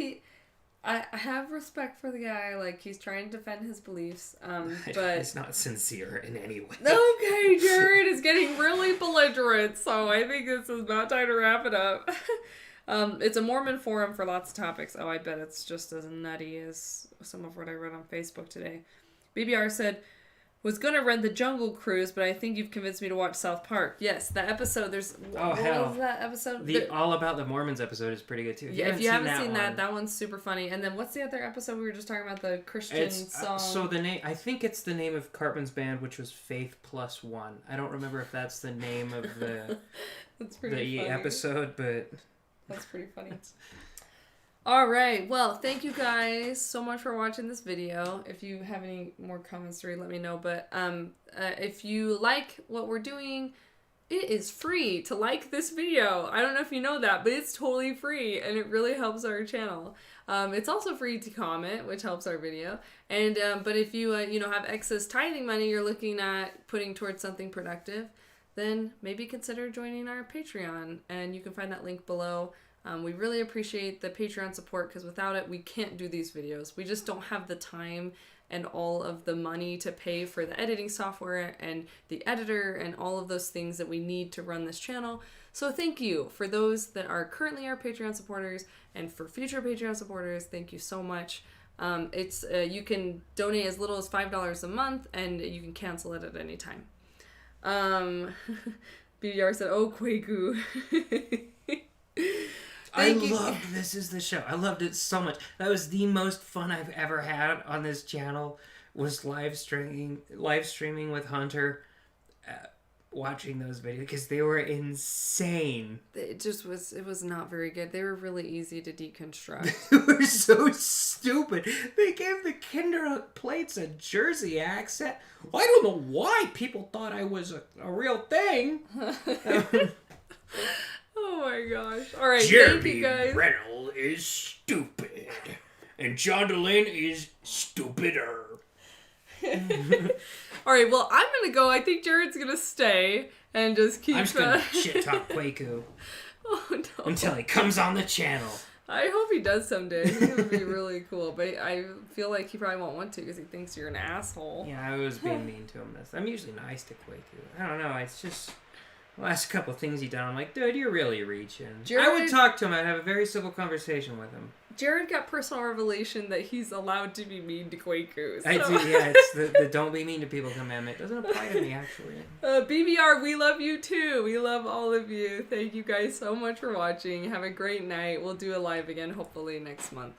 I have respect for the guy. Like, he's trying to defend his beliefs, but... He's not sincere in any way. Okay, Jared is getting really belligerent, so I think this is about time to wrap it up. It's a Mormon forum for lots of topics. Oh, I bet it's just as nutty as some of what I read on Facebook today. BBR said, "Was gonna rent the Jungle Cruise, but I think you've convinced me to watch South Park." Yes, that episode. What was that episode? The All About the Mormons episode is pretty good too. If you haven't seen that one's super funny. And then what's the other episode we were just talking about? The Christian song. So the name, I think it's the name of Cartman's band, which was Faith Plus One. I don't remember if that's the name of the that's pretty funny. Episode, but that's pretty funny. All right. Well, thank you guys so much for watching this video. If you have any more comments to read, let me know. But if you like what we're doing, it is free to like this video. I don't know if you know that, but it's totally free, and it really helps our channel. It's also free to comment, which helps our video. And but if you have excess tithing money you're looking at putting towards something productive, then maybe consider joining our Patreon, and you can find that link below. We really appreciate the Patreon support, because without it, we can't do these videos. We just don't have the time and all of the money to pay for the editing software and the editor and all of those things that we need to run this channel. So thank you for those that are currently our Patreon supporters, and for future Patreon supporters, thank you so much. You can donate as little as $5 a month, and you can cancel it at any time. BDR said, "Oh, Kwaku." I loved This Is the Show. I loved it so much. That was the most fun I've ever had on this channel, was live streaming with Hunter, watching those videos, because they were insane. It was not very good. They were really easy to deconstruct. They were so stupid. They gave the Kinder plates a Jersey accent. Well, I don't know why people thought I was a real thing. Oh my gosh. Alright, Jeremy thank you guys. Reynolds is stupid. And John Delaney is stupider. Alright, well, I'm gonna go. I think Jared's gonna stay and just keep... I'm just gonna shit talk Kwaku. Oh no. Until he comes on the channel. I hope he does someday. I think it would be really cool. But I feel like he probably won't want to, because he thinks you're an asshole. Yeah, I was being mean to him. I'm usually nice to Kwaku. I don't know, it's just... The last couple of things he done, I'm like, dude, you're really reaching. I would talk to him. I'd have a very civil conversation with him. Jared got personal revelation that he's allowed to be mean to Kwaku. So. I do, yeah. It's the don't be mean to people commandment. It doesn't apply to me, actually. BBR, we love you too. We love all of you. Thank you guys so much for watching. Have a great night. We'll do a live again, hopefully next month.